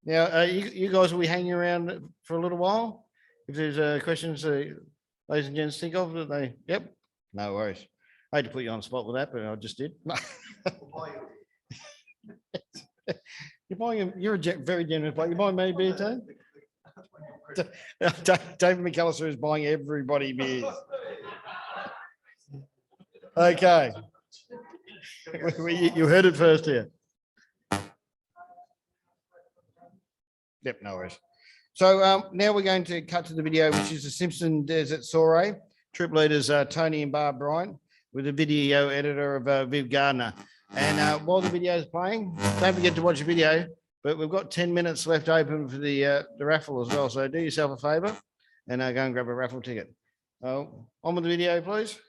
Speaker 4: Now, you guys will be hanging around for a little while. If there's questions, ladies and gents, think of that they. Yep. No worries. I hate to put you on the spot with that, but I just did. You're a very generous bloke. You buying me beer too? David McAllister is buying everybody beers. Okay. You heard it first here. Yep, no worries. So now we're going to cut to the video, which is the Simpson Desert Soiree. Trip leaders Tony and Barb Bryant with the video editor of Viv Gardner. And while the video is playing, don't forget to watch the video. But we've got 10 minutes left open for the raffle as well. So do yourself a favour and go and grab a raffle ticket. On with the video, please.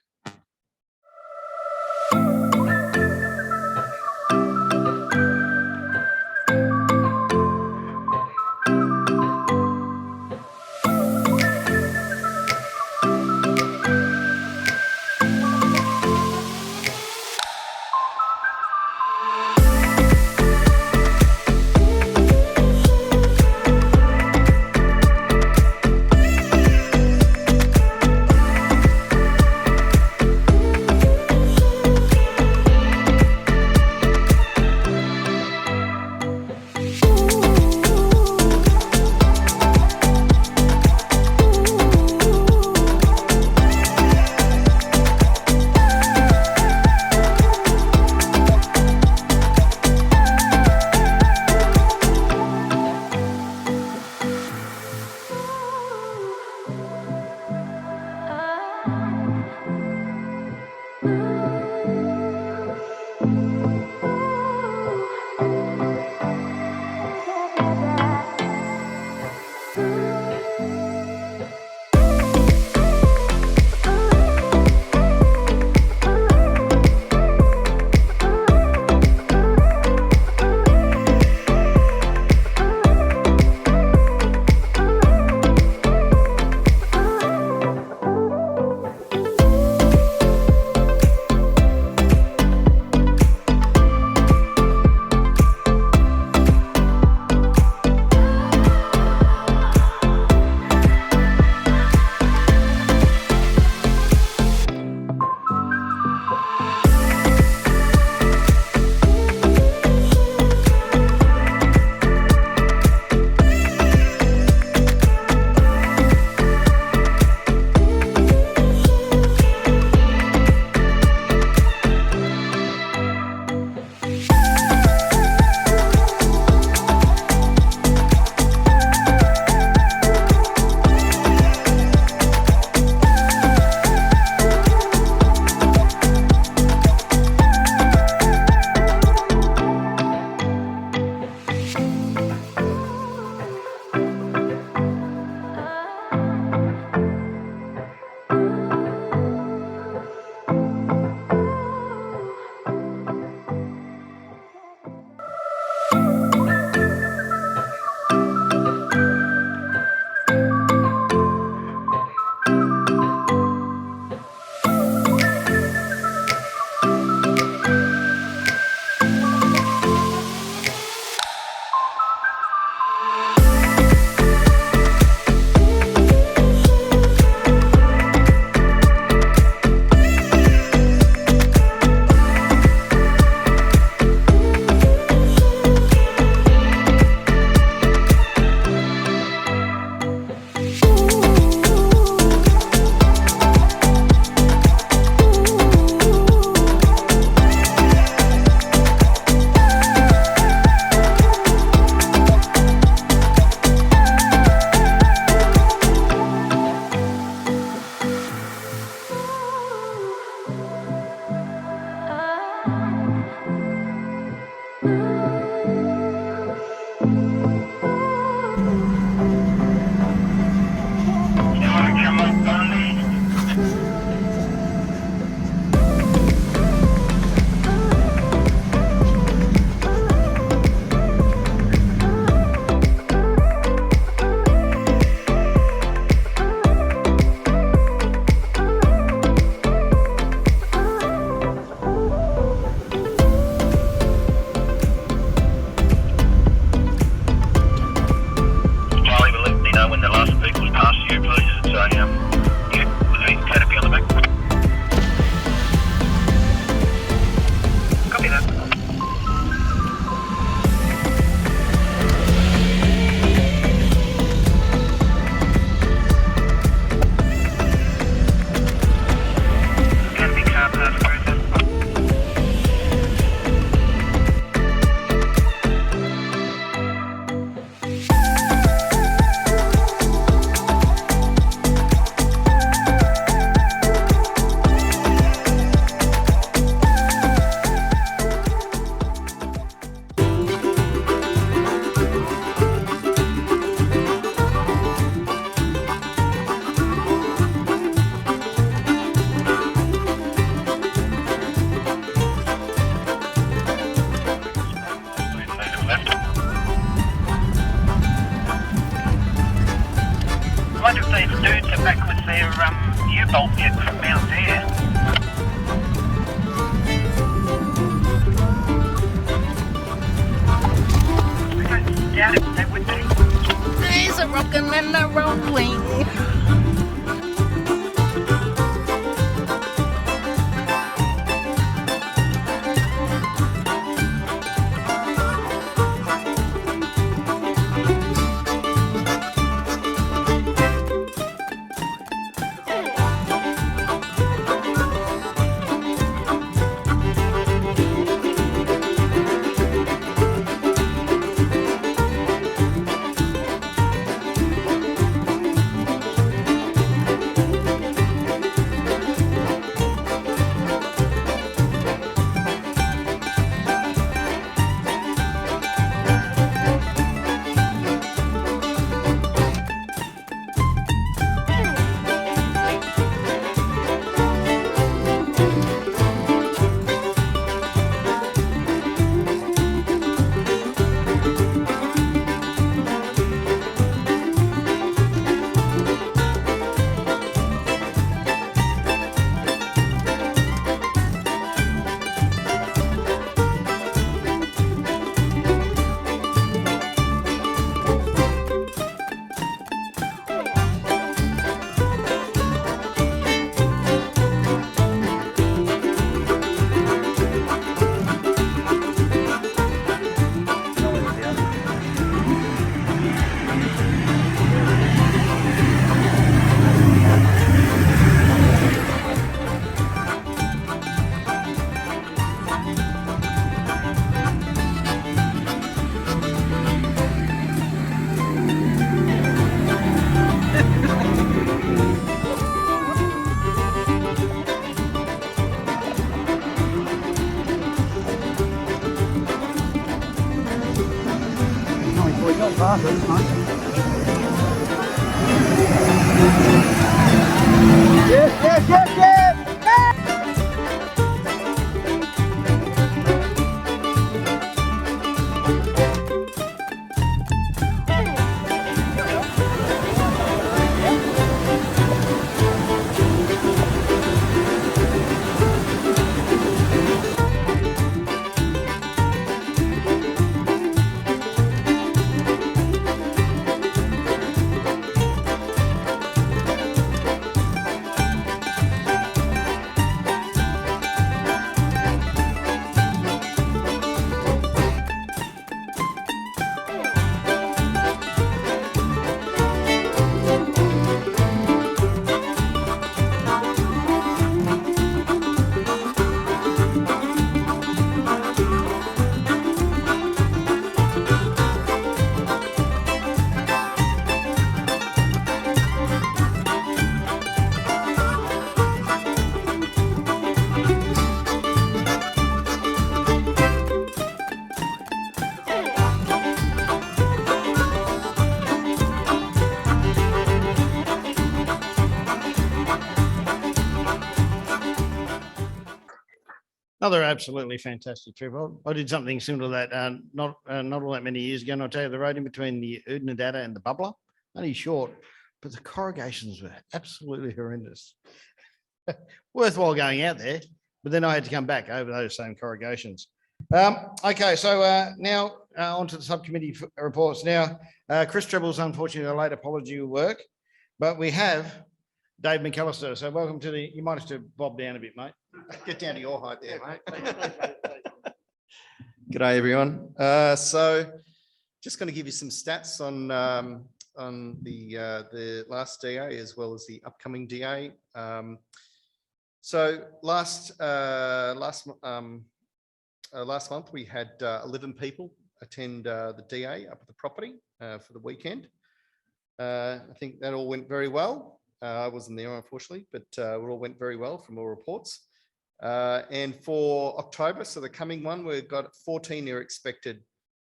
Speaker 14: bolt yet from down there. I don't doubt it, they would be.
Speaker 15: There's a rockin' and a rolling.
Speaker 4: Another absolutely fantastic trip. I did something similar to that not all that many years ago. And I'll tell you, the road in between the Udnadatta and the Bubbler, only short, but the corrugations were absolutely horrendous. Worthwhile going out there, but then I had to come back over those same corrugations. Okay, so now on to the subcommittee reports. Now, Chris Trebble's unfortunately a late apology will work, but we have Dave McAllister. So welcome to the, you might have to bob down a bit, mate. Get down to your height there, mate.
Speaker 13: G'day, everyone. So just going to give you some stats on the last DA as well as the upcoming DA. So last month we had 11 people attend the DA up at the property for the weekend. I think that all went very well. I wasn't there, unfortunately, but it all went very well from all reports. And for October, so the coming one, we've got 14 are expected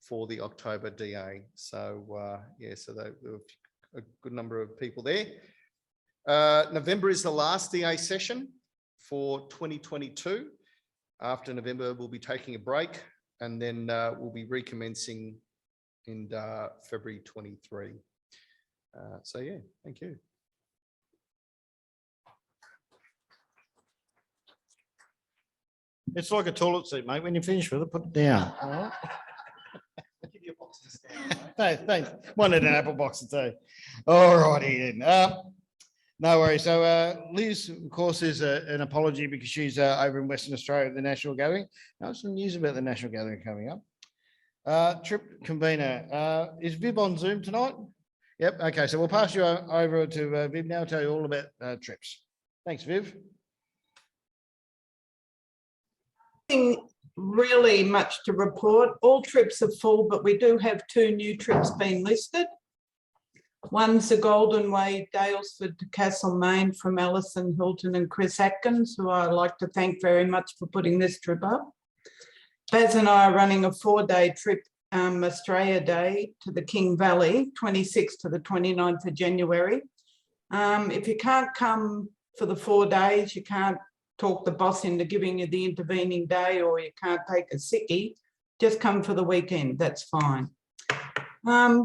Speaker 13: for the October DA. So yeah, so there were a good number of people there. November is the last DA session for 2022. After November, we'll be taking a break and then we'll be recommencing in February 23. So yeah, thank you.
Speaker 4: It's like a toilet seat, mate. When you finish with it, put it down. All right? Thanks. Wanted an apple box to tea. All righty then. No worries. So Liz, of course, is an apology because she's over in Western Australia at the National Gathering. Now, some news about the National Gathering coming up. Trip convener, is Viv on Zoom tonight? Yep. Okay. So we'll pass you over to Viv now, tell you all about trips. Thanks, Viv.
Speaker 16: Nothing really much to report. All trips are full, but we do have 2 new trips being listed. One's the Golden Way, Dalesford to Castlemaine from Alison Hilton and Chris Atkins, who I'd like to thank very much for putting this trip up. Baz and I are running a 4-day trip, Australia Day to the King Valley, 26th to the 29th of January. If you can't come for the 4 days, you can't talk the boss into giving you the intervening day, or you can't take a sickie, just come for the weekend, that's fine.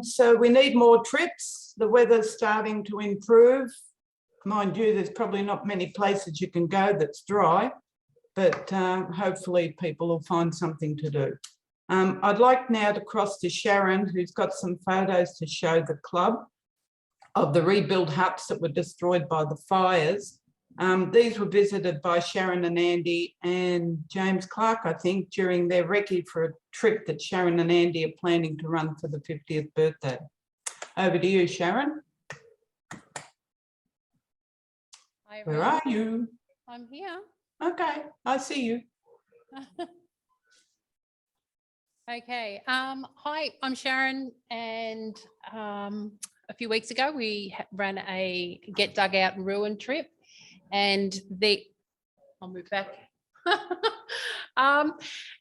Speaker 16: So we need more trips. The weather's starting to improve. Mind you, there's probably not many places you can go that's dry, but hopefully people will find something to do. I'd like now to cross to Sharon, who's got some photos to show the club of the rebuilt huts that were destroyed by the fires. These were visited by Sharon and Andy and James Clark, I think, during their recce for a trip that Sharon and Andy are planning to run for the 50th birthday. Over to you, Sharon.
Speaker 9: Hi,
Speaker 16: Where are you?
Speaker 9: I'm here.
Speaker 16: Okay, I see you.
Speaker 9: Okay. Hi, I'm Sharon, and a few weeks ago we ran a Get Dug Out and Ruin trip, and I'll move back.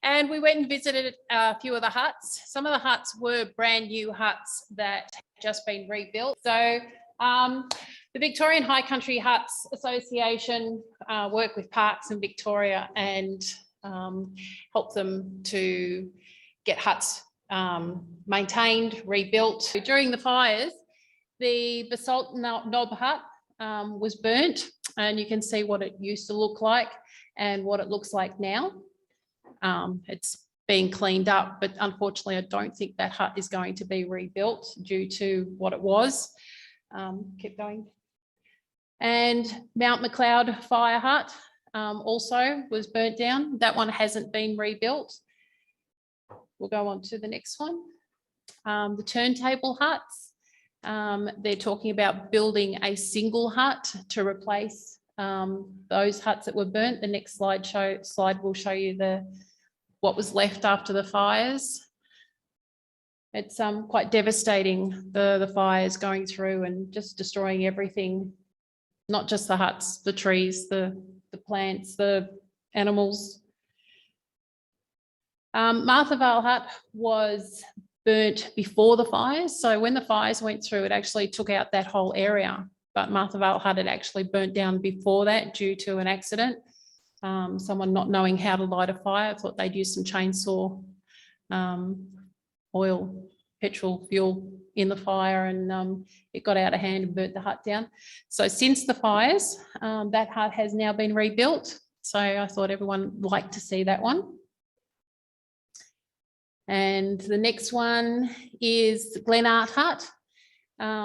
Speaker 9: And we went and visited a few of the huts. Some of the huts were brand new huts that had just been rebuilt. So the Victorian High Country Huts Association work with Parks in Victoria and help them to get huts maintained, rebuilt. During the fires, the basalt knob hut was burnt, and you can see what it used to look like and what it looks like now. It's being cleaned up, but unfortunately I don't think that hut is going to be rebuilt due to what it was. Keep going. And Mount McLeod fire hut also was burnt down. That one hasn't been rebuilt. We'll go on to the next one. The turntable huts. They're talking about building a single hut to replace those huts that were burnt. The next slide will show you what was left after the fires. It's quite devastating, the fires going through and just destroying everything, not just the huts, the trees, the plants, the animals. Martha Vale Hut was burnt before the fires. So when the fires went through, it actually took out that whole area. But Martha Vale Hut had actually burnt down before that due to an accident. Someone not knowing how to light a fire, thought they'd use some chainsaw, oil, petrol, fuel in the fire, and it got out of hand and burnt the hut down. So since the fires, that hut has now been rebuilt. So I thought everyone would like to see that one. And the next one is Glenart Hut.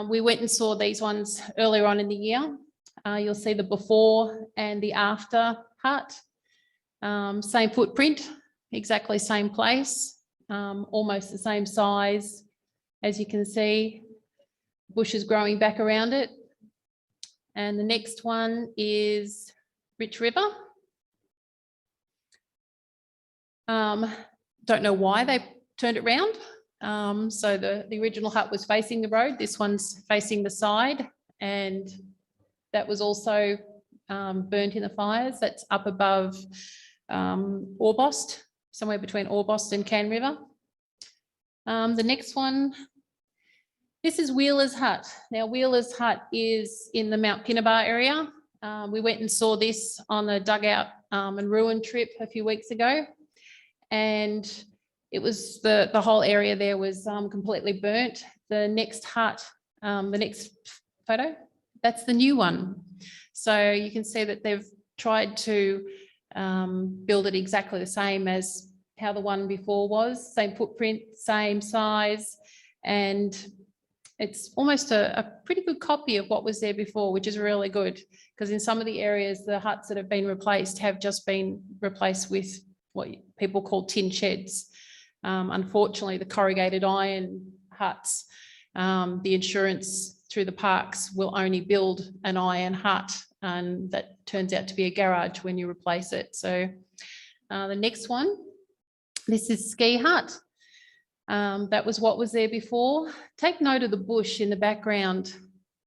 Speaker 9: We went and saw these ones earlier on in the year. You'll see the before and the after hut. Same footprint, exactly same place, almost the same size. As you can see, bushes growing back around it. And the next one is Rich River. Don't know why they turned it round. So the original hut was facing the road. This one's facing the side, and that was also burnt in the fires. That's up above Orbost, somewhere between Orbost and Can River. The next one, this is Wheeler's Hut. Now Wheeler's Hut is in the Mount Pinnabar area. We went and saw this on the dugout and ruin trip a few weeks ago. And it was the whole area there was completely burnt. The next hut, the next photo, that's the new one. So you can see that they've tried to build it exactly the same as how the one before was, same footprint, same size, and it's almost a pretty good copy of what was there before, which is really good, because in some of the areas, the huts that have been replaced have just been replaced with what people call tin sheds. Unfortunately, the corrugated iron huts, the insurance through the parks will only build an iron hut, and that turns out to be a garage when you replace it. So the next one, this is ski hut. That was what was there before. Take note of the bush in the background,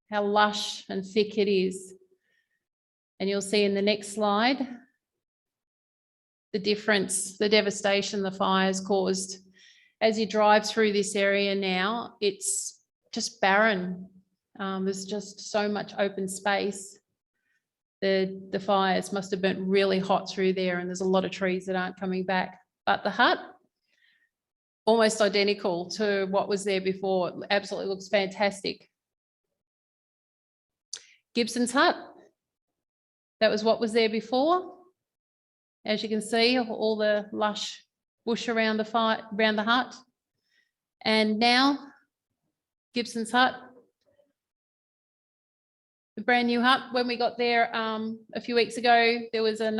Speaker 9: how lush and thick it is. And you'll see in the next slide, the difference, the devastation the fires caused. As you drive through this area now, it's just barren. There's just so much open space. The fires must have burnt really hot through there, and there's a lot of trees that aren't coming back. But the hut, almost identical to what was there before. It absolutely looks fantastic. Gibson's hut, that was what was there before. As you can see, all the lush bush around the hut. And now, Gibson's hut, the brand new hut. When we got there a few weeks ago, there was a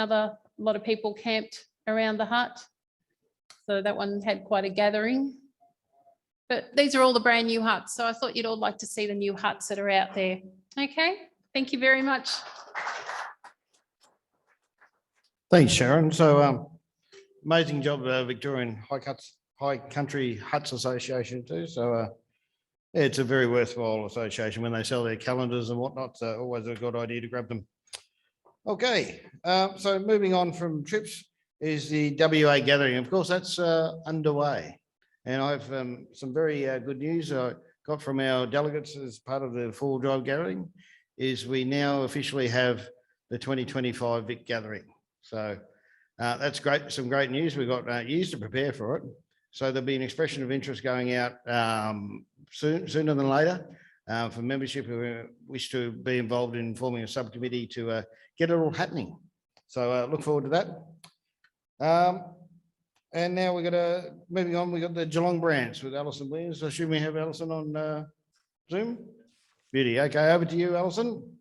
Speaker 9: lot of people camped around the hut. So that one had quite a gathering. But these are all the brand new huts. So I thought you'd all like to see the new huts that are out there. Okay, thank you very much.
Speaker 4: Thanks, Sharon. So amazing job, Victorian High Country Huts Association too. So yeah, it's a very worthwhile association when they sell their calendars and whatnot. So always a good idea to grab them. Okay, so moving on from trips is the WA gathering. Of course, that's underway. And I've some very good news I got from our delegates as part of the full drive gathering is we now officially have the 2025 Vic gathering. So that's great. Some great news. We've got years to prepare for it. So there'll be an expression of interest going out sooner than later for membership who wish to be involved in forming a subcommittee to get it all happening. So look forward to that. And now we're gonna moving on. We got the Geelong branch with Alison Williams. I assume we have Alison on Zoom. Beauty. Okay, over to you, Alison.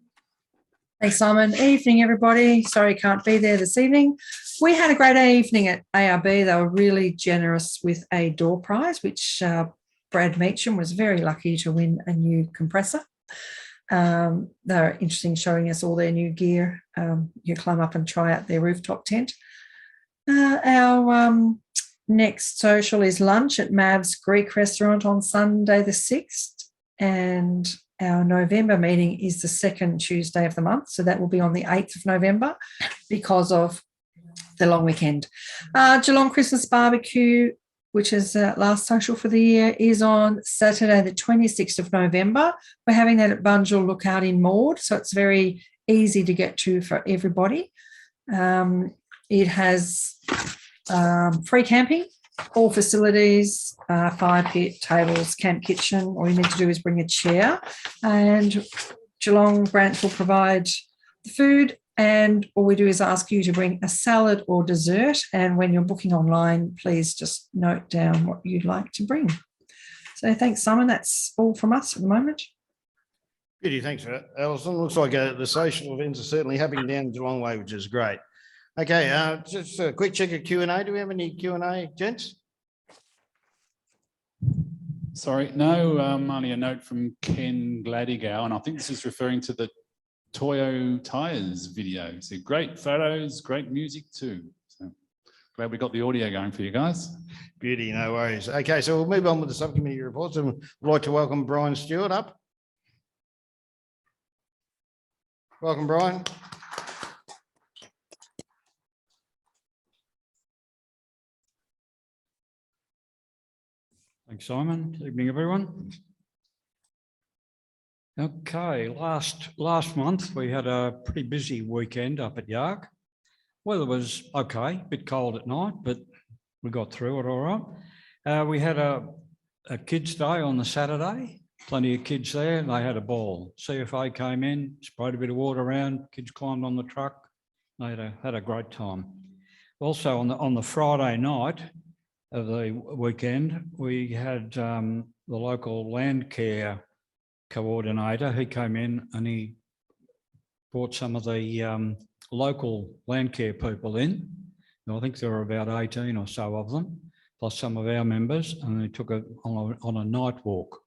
Speaker 17: Thanks, Simon. Evening, everybody. Sorry, can't be there this evening. We had a great evening at ARB. They were really generous with a door prize, which Brad Meacham was very lucky to win a new compressor. They're interesting, showing us all their new gear. You climb up and try out their rooftop tent. Our next social is lunch at Mav's Greek restaurant on Sunday the 6th, and our November meeting is the second Tuesday of the month, so that will be on the 8th of November because of the long weekend. Geelong Christmas Barbecue, which is last social for the year, is on Saturday the 26th of November. We're having that at Bunjil Lookout in Maud, so it's very easy to get to for everybody. It has free camping, all facilities, fire pit, tables, camp kitchen. All you need to do is bring a chair, and Geelong branch will provide the food, and all we do is ask you to bring a salad or dessert, and when you're booking online, please just note down what you'd like to bring. So thanks, Simon. That's all from us at the moment.
Speaker 4: Beauty, thanks for that, Alison. Looks like the social events are certainly happening down Geelong Way, which is great. Okay, just a quick check of Q&A. Do we have any Q&A, gents?
Speaker 1: Sorry, no, only a note from Ken Gladigow, and I think this is referring to the Toyo Tires video. So great photos, great music too. So glad we got the audio going for you guys.
Speaker 4: Beauty, no worries. Okay, so we'll move on with the subcommittee reports, and we'd like to welcome Brian Stewart up. Welcome, Brian.
Speaker 18: Thanks, Simon. Evening, everyone. Okay, last month we had a pretty busy weekend up at Yark. Weather was okay, a bit cold at night, but we got through it all right. We had a kids' day on the Saturday, plenty of kids there, and they had a ball. CFA came in, sprayed a bit of water around, kids climbed on the truck, I had a great time. Also on the Friday night of the weekend, we had the local land care coordinator. He came in and he brought some of the local land care people in. And I think there were about 18 or so of them, plus some of our members, and they took it on a night walk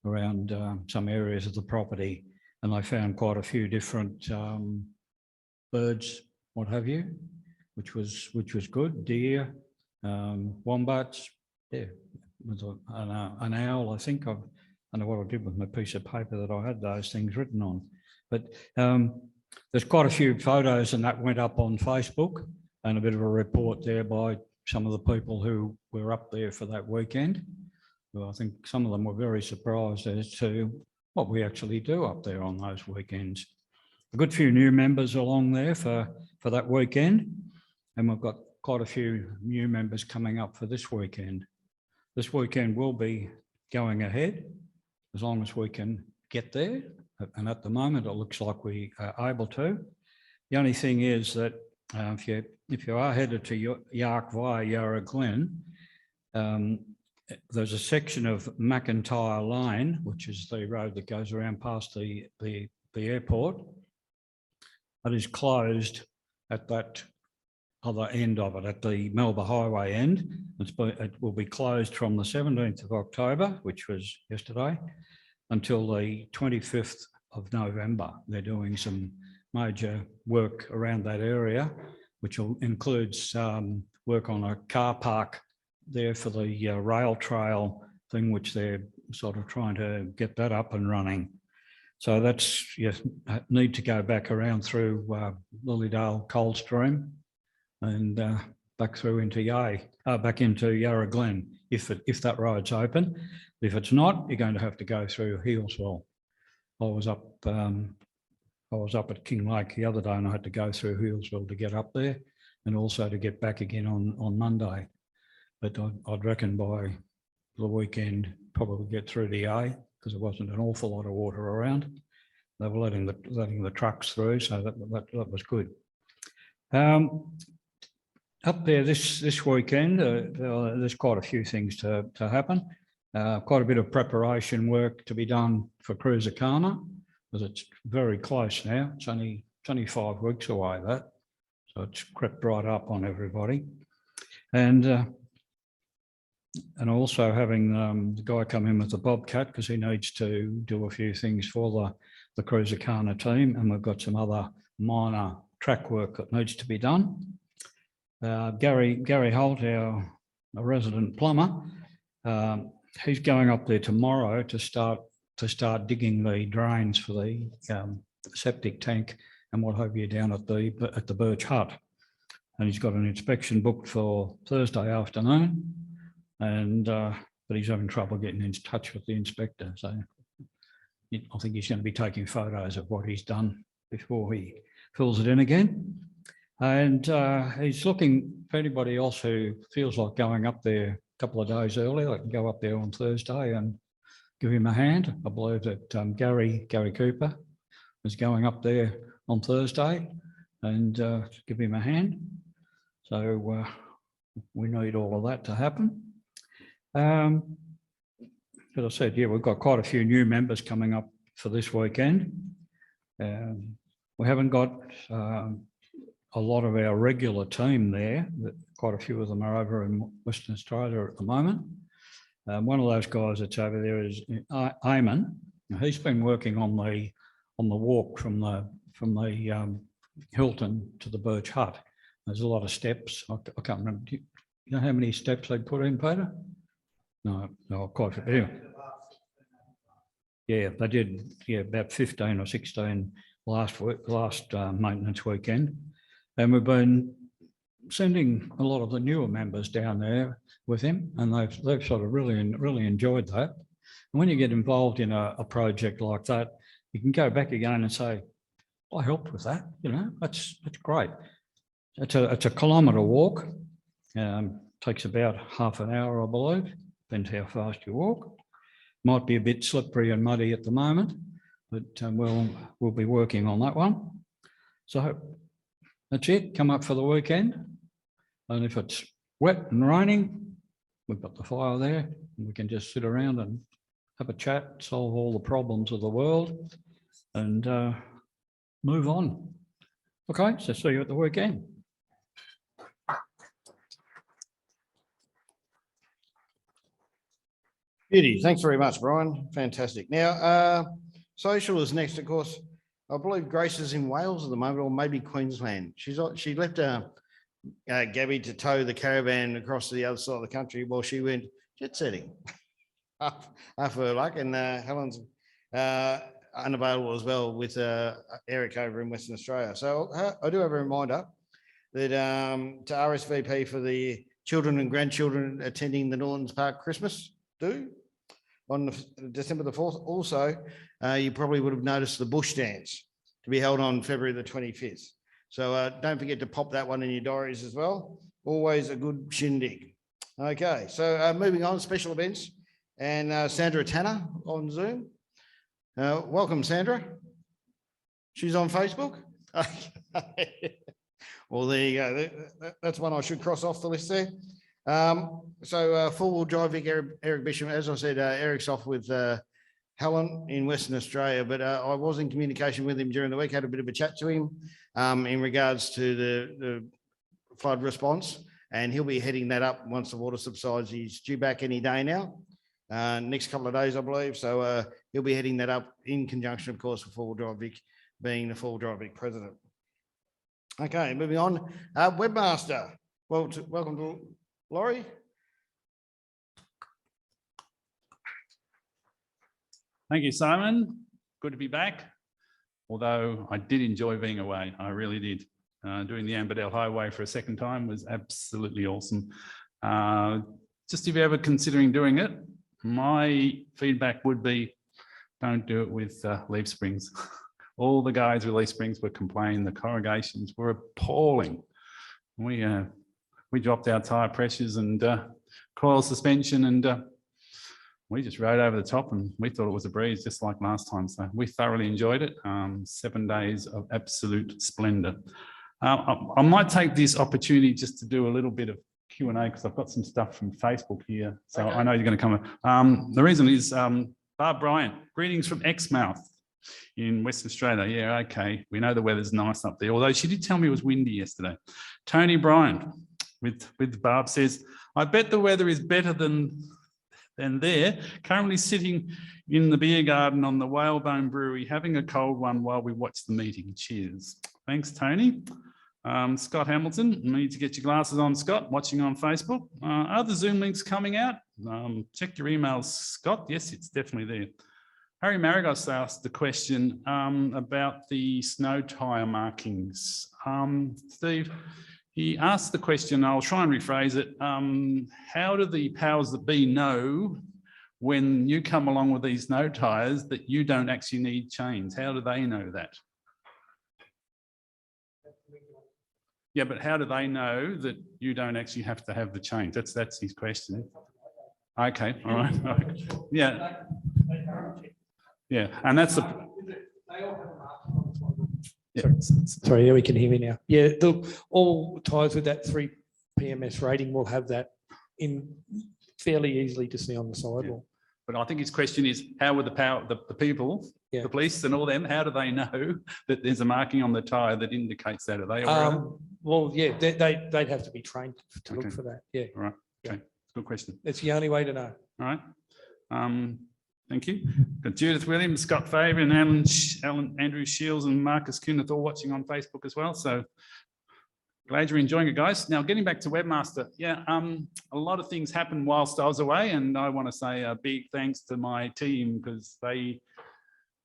Speaker 18: around some areas of the property, and they found quite a few different birds, what have you, which was good. Deer, wombats, yeah, with an owl. I think I don't know what I did with my piece of paper that I had those things written on, but there's quite a few photos, and that went up on Facebook, and a bit of a report there by some of the people who were up there for that weekend. Well, I think some of them were very surprised as to what we actually do up there on those weekends. A good few new members along there for that weekend, and we've got quite a few new members coming up for this weekend. This weekend will be going ahead as long as we can get there, and at the moment it looks like we are able to. The only thing is that if you are headed to Yark via Yarra Glen, there's a section of McIntyre Lane, which is the road that goes around past the airport, that is closed at that other end of it, at the Melbourne Highway end. It will be closed from the 17th of October, which was yesterday, until the 25th of November. They're doing some major work around that area, which will include work on a car park there for the rail trail thing, which they're sort of trying to get that up and running. So that's, you need to go back around through Lilydale Coldstream and back through into back into Yarra Glen, if that road's open. If it's not, you're going to have to go through Healesville. I was up at King Lake the other day, and I had to go through Healesville to get up there, and also to get back again on Monday. But I'd reckon by the weekend, probably get through the A, because there wasn't an awful lot of water around. They were letting the trucks through, so that was good. Up there this weekend, there's quite a few things to happen. Quite a bit of preparation work to be done for Cruisacana, because it's very close now. It's only 5 weeks away, that. So it's crept right up on everybody. And also having the guy come in with the Bobcat, because he needs to do a few things for the Cruisacana team, and we've got some other minor track work that needs to be done. Gary Holt, our resident plumber, he's going up there tomorrow to start digging the drains for the septic tank and what have you down at the Birch Hut. And he's got an inspection booked for Thursday afternoon, and but he's having trouble getting in touch with the inspector. So I think he's going to be taking photos of what he's done before he fills it in again. And he's looking for anybody else who feels like going up there a couple of days early. I can go up there on Thursday and give him a hand. I believe that Gary Cooper is going up there on Thursday, and give him a hand. So we need all of that to happen. As I said, yeah, we've got quite a few new members coming up for this weekend. We haven't got a lot of our regular team there. Quite a few of them are over in Western Australia at the moment. One of those guys that's over there is Eamon. He's been working on the walk from the Hilton to the Birch Hut. There's a lot of steps. I can't remember. Do you know how many steps they put in, Peter? No, quite a few. Anyway. Yeah, they did. Yeah, about 15 or 16 last maintenance weekend, and we've been sending a lot of the newer members down there with him, and they've sort of really enjoyed that. And when you get involved in a project like that, you can go back again and say, I helped with that. You know, that's great. It's a kilometre walk. Takes about half an hour, I believe. Depends how fast you walk. Might be a bit slippery and muddy at the moment, but we'll be working on that one. So That's it, come up for the weekend. And if it's wet and raining, we've got the fire there. And we can just sit around and have a chat, solve all the problems of the world and move on. Okay, so see you at the weekend.
Speaker 4: Beauty. Thanks very much, Brian. Fantastic. Now, social is next, of course. I believe Grace is in Wales at the moment, or maybe Queensland. She left Gabby to tow the caravan across to the other side of the country while she went jet setting. Half her luck, and Helen's unavailable as well with Eric over in Western Australia. So I do have a reminder that to RSVP for the children and grandchildren attending the Norlands Park Christmas do on December the 4th. Also, you probably would have noticed the bush dance to be held on February the 25th. So don't forget to pop that one in your diaries as well. Always a good shindig. Okay, so moving on, special events, and Sandra Tanner on Zoom. Welcome, Sandra. She's on Facebook. Well, there you go. That's one I should cross off the list there. So four-wheel drive Vic, Eric Bishop. As I said, Eric's off with Helen in Western Australia, but I was in communication with him during the week, had a bit of a chat to him in regards to the flood response, and he'll be heading that up once the water subsides. He's due back any day now, next couple of days, I believe. So he'll be heading that up in conjunction, of course, with four-wheel drive Vic being the four-wheel drive Vic president. Okay, moving on. Webmaster, welcome to Laurie.
Speaker 1: Thank you, Simon. Good to be back. Although I did enjoy being away, I really did. Doing the Amberdale Highway for a second time was absolutely awesome. Just if you're ever considering doing it, my feedback would be don't do it with leaf springs. All the guys with leaf springs were complaining the corrugations were appalling. We dropped our tyre pressures and coil suspension, and we just rode over the top, and we thought it was a breeze just like last time. So we thoroughly enjoyed it. 7 days of absolute splendour. I might take this opportunity just to do a little bit of Q&A because I've got some stuff from Facebook here. So okay. I know you're going to come. The reason is Barb Bryant, greetings from Exmouth in Western Australia. Yeah, okay. We know the weather's nice up there, although she did tell me it was windy yesterday. Tony Bryant with Barb says, I bet the weather is better than there. Currently sitting in the beer garden on the Whalebone Brewery, having a cold one while we watch the meeting. Cheers. Thanks, Tony. Scott Hamilton, you need to get your glasses on, Scott, watching on Facebook. Are the Zoom links coming out? Check your emails, Scott. Yes, it's definitely there. Harry Maragos asked the question about the snow tyre markings. Steve, he asked the question, I'll try and rephrase it. How do the powers that be know when you come along with these snow tyres that you don't actually need chains? How do they know that? Yeah, but how do they know that you don't actually have to have the chains? That's his question. Okay, all right. Yeah. Yeah, and that's the. Yeah.
Speaker 7: Sorry, yeah, we can hear me now. Yeah, all tyres with that 3 PMS rating will have that in fairly easily to see on the sidewall.
Speaker 1: But I think his question is, how would the people, the police and all them, how do they know that there's a marking on the tyre that indicates that? Are they aware of it?
Speaker 7: Well, yeah, they'd have to be trained to look for that. Yeah.
Speaker 1: All right. Okay. Good question.
Speaker 7: It's the only way to know.
Speaker 1: All right. Thank you. Got Judith Williams, Scott Fabian, Alan Andrew Shields, and Marcus Kunith all watching on Facebook as well. So glad you're enjoying it, guys. Now, getting back to Webmaster. Yeah, a lot of things happened whilst I was away, and I want to say a big thanks to my team because they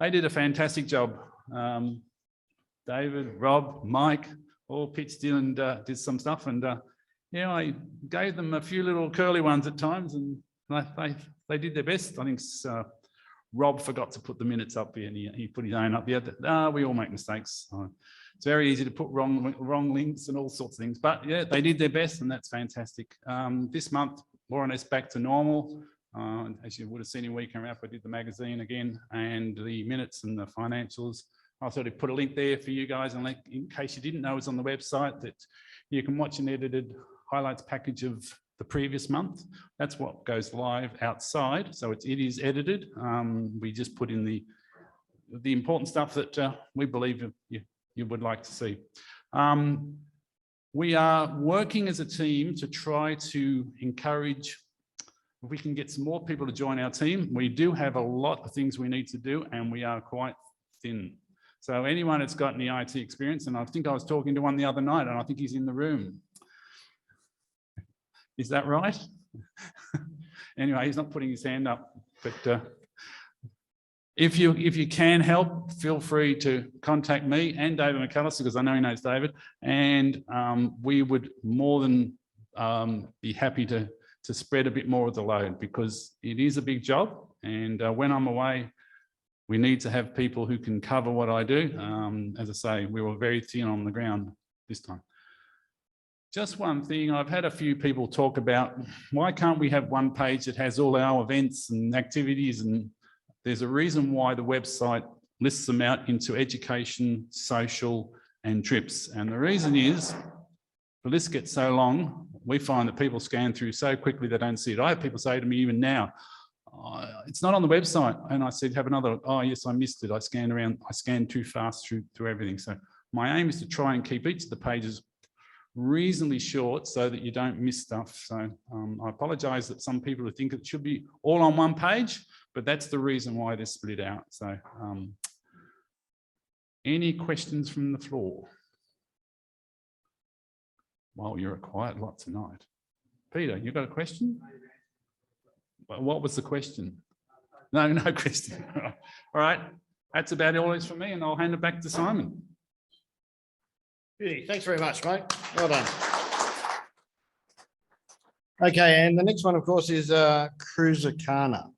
Speaker 1: did a fantastic job. David, Rob, Mike, all pitched in and did some stuff. And yeah, I gave them a few little curly ones at times, and they did their best. I think Rob forgot to put the minutes up here, and he put his own up here. We all make mistakes. It's very easy to put wrong links and all sorts of things. But yeah, they did their best, and that's fantastic. This month, more or less back to normal. As you would have seen in Weekend Wrap, I did the magazine again, and the minutes and the financials I'll sort of put a link there for you guys, and in case you didn't know, it's on the website that you can watch an edited highlights package of the previous month. That's what goes live outside. So it is edited. We just put in the important stuff that we believe you would like to see. We are working as a team to try to encourage, if we can get some more people to join our team. We do have a lot of things we need to do, and we are quite thin. So anyone that's got any IT experience, and I think I was talking to one the other night, and I think he's in the room. Is that right? Anyway, he's not putting his hand up, but if you can help, feel free to contact me and David McAllister, because I know he knows David, and we would more than be happy to spread a bit more of the load, because it is a big job, and when I'm away, we need to have people who can cover what I do. As I say, we were very thin on the ground this time. Just one thing, I've had a few people talk about, why can't we have one page that has all our events and activities? And there's a reason why the website lists them out into education, social, and trips. And the reason is, the list gets so long, we find that people scan through so quickly they don't see it. I have people say to me even now, it's not on the website. And I said, have another, oh yes, I missed it. I scanned too fast through everything. So my aim is to try and keep each of the pages reasonably short so that you don't miss stuff. So I apologize that some people think it should be all on one page, but that's the reason why they're split out. So any questions from the floor? Well, you're a quiet lot tonight. Peter, you got a question? What was the question? No question. All right, that's about all is for me, and I'll hand it back to Simon.
Speaker 4: Beauty. Thanks very much, mate. Well done. Okay, and the next one, of course, is Cruisacana.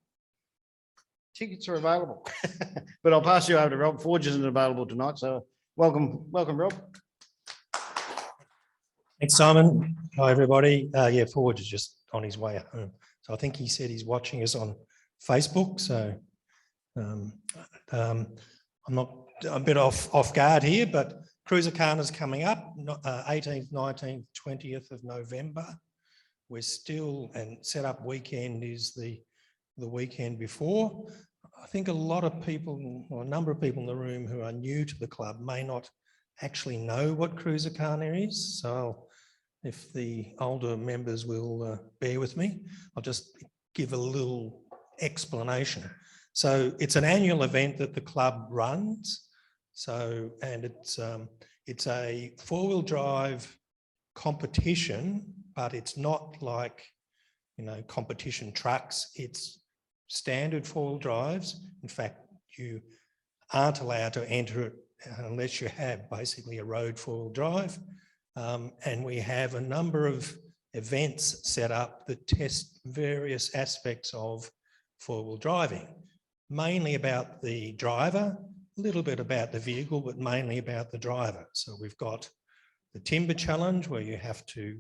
Speaker 4: Tickets are available, but I'll pass you over to Rob. Forge isn't available tonight, so welcome, Rob.
Speaker 19: Thanks, Simon. Hi, everybody. Yeah, Forge is just on his way home. So I think he said he's watching us on Facebook. So I'm a bit off guard here, but Cruisacana is coming up 18th, 19th, 20th of November. We're still, and set up weekend is the weekend before. I think a lot of people, or a number of people in the room who are new to the club may not actually know what Cruisacana is. So if the older members will bear with me, I'll just give a little explanation. So it's an annual event that the club runs. So, and it's a four-wheel drive competition, but it's not like, competition trucks. It's standard four-wheel drives. In fact, you aren't allowed to enter it unless you have basically a road four-wheel drive. And we have a number of events set up that test various aspects of four-wheel driving, mainly about the driver, a little bit about the vehicle, but mainly about the driver. So we've got the timber challenge, where you have to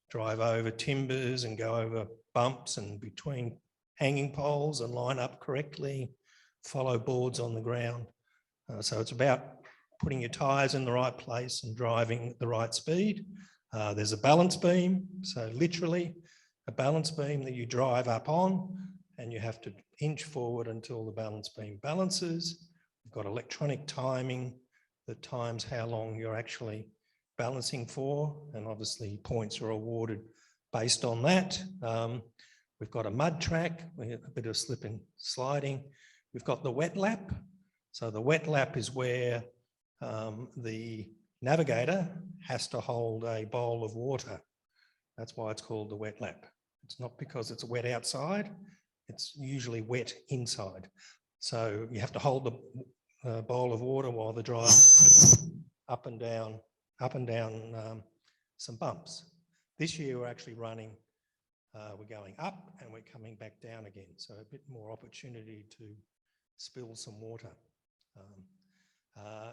Speaker 19: drive over timbers and go over bumps and between hanging poles and line up correctly, follow boards on the ground. So it's about putting your tyres in the right place and driving at the right speed. There's a balance beam, so literally a balance beam that you drive up on, and you have to inch forward until the balance beam balances. We've got electronic timing that times how long you're actually balancing for, and obviously points are awarded based on that. We've got a mud track, we have a bit of slip and sliding. We've got the wet lap. So the wet lap is where the navigator has to hold a bowl of water. That's why it's called the wet lap. It's not because it's wet outside, it's usually wet inside. So you have to hold the bowl of water while the driver up and down some bumps. This year we're actually running, we're going up and we're coming back down again. So a bit more opportunity to spill some water.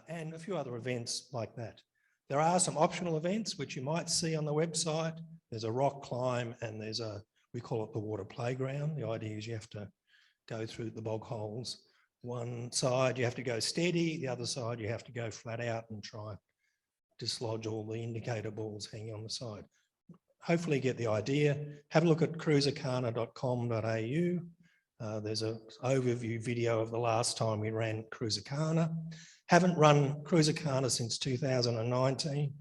Speaker 19: And a few other events like that. There are some optional events which you might see on the website. There's a rock climb and we call it the water playground. The idea is you have to go through the bog holes One side you have to go steady, the other side you have to go flat out and try dislodge all the indicator balls hanging on the side. Hopefully you get the idea. Have a look at cruisercana.com.au. There's an overview video of the last time we ran Cruisercana. Haven't run Cruisercana since 2019.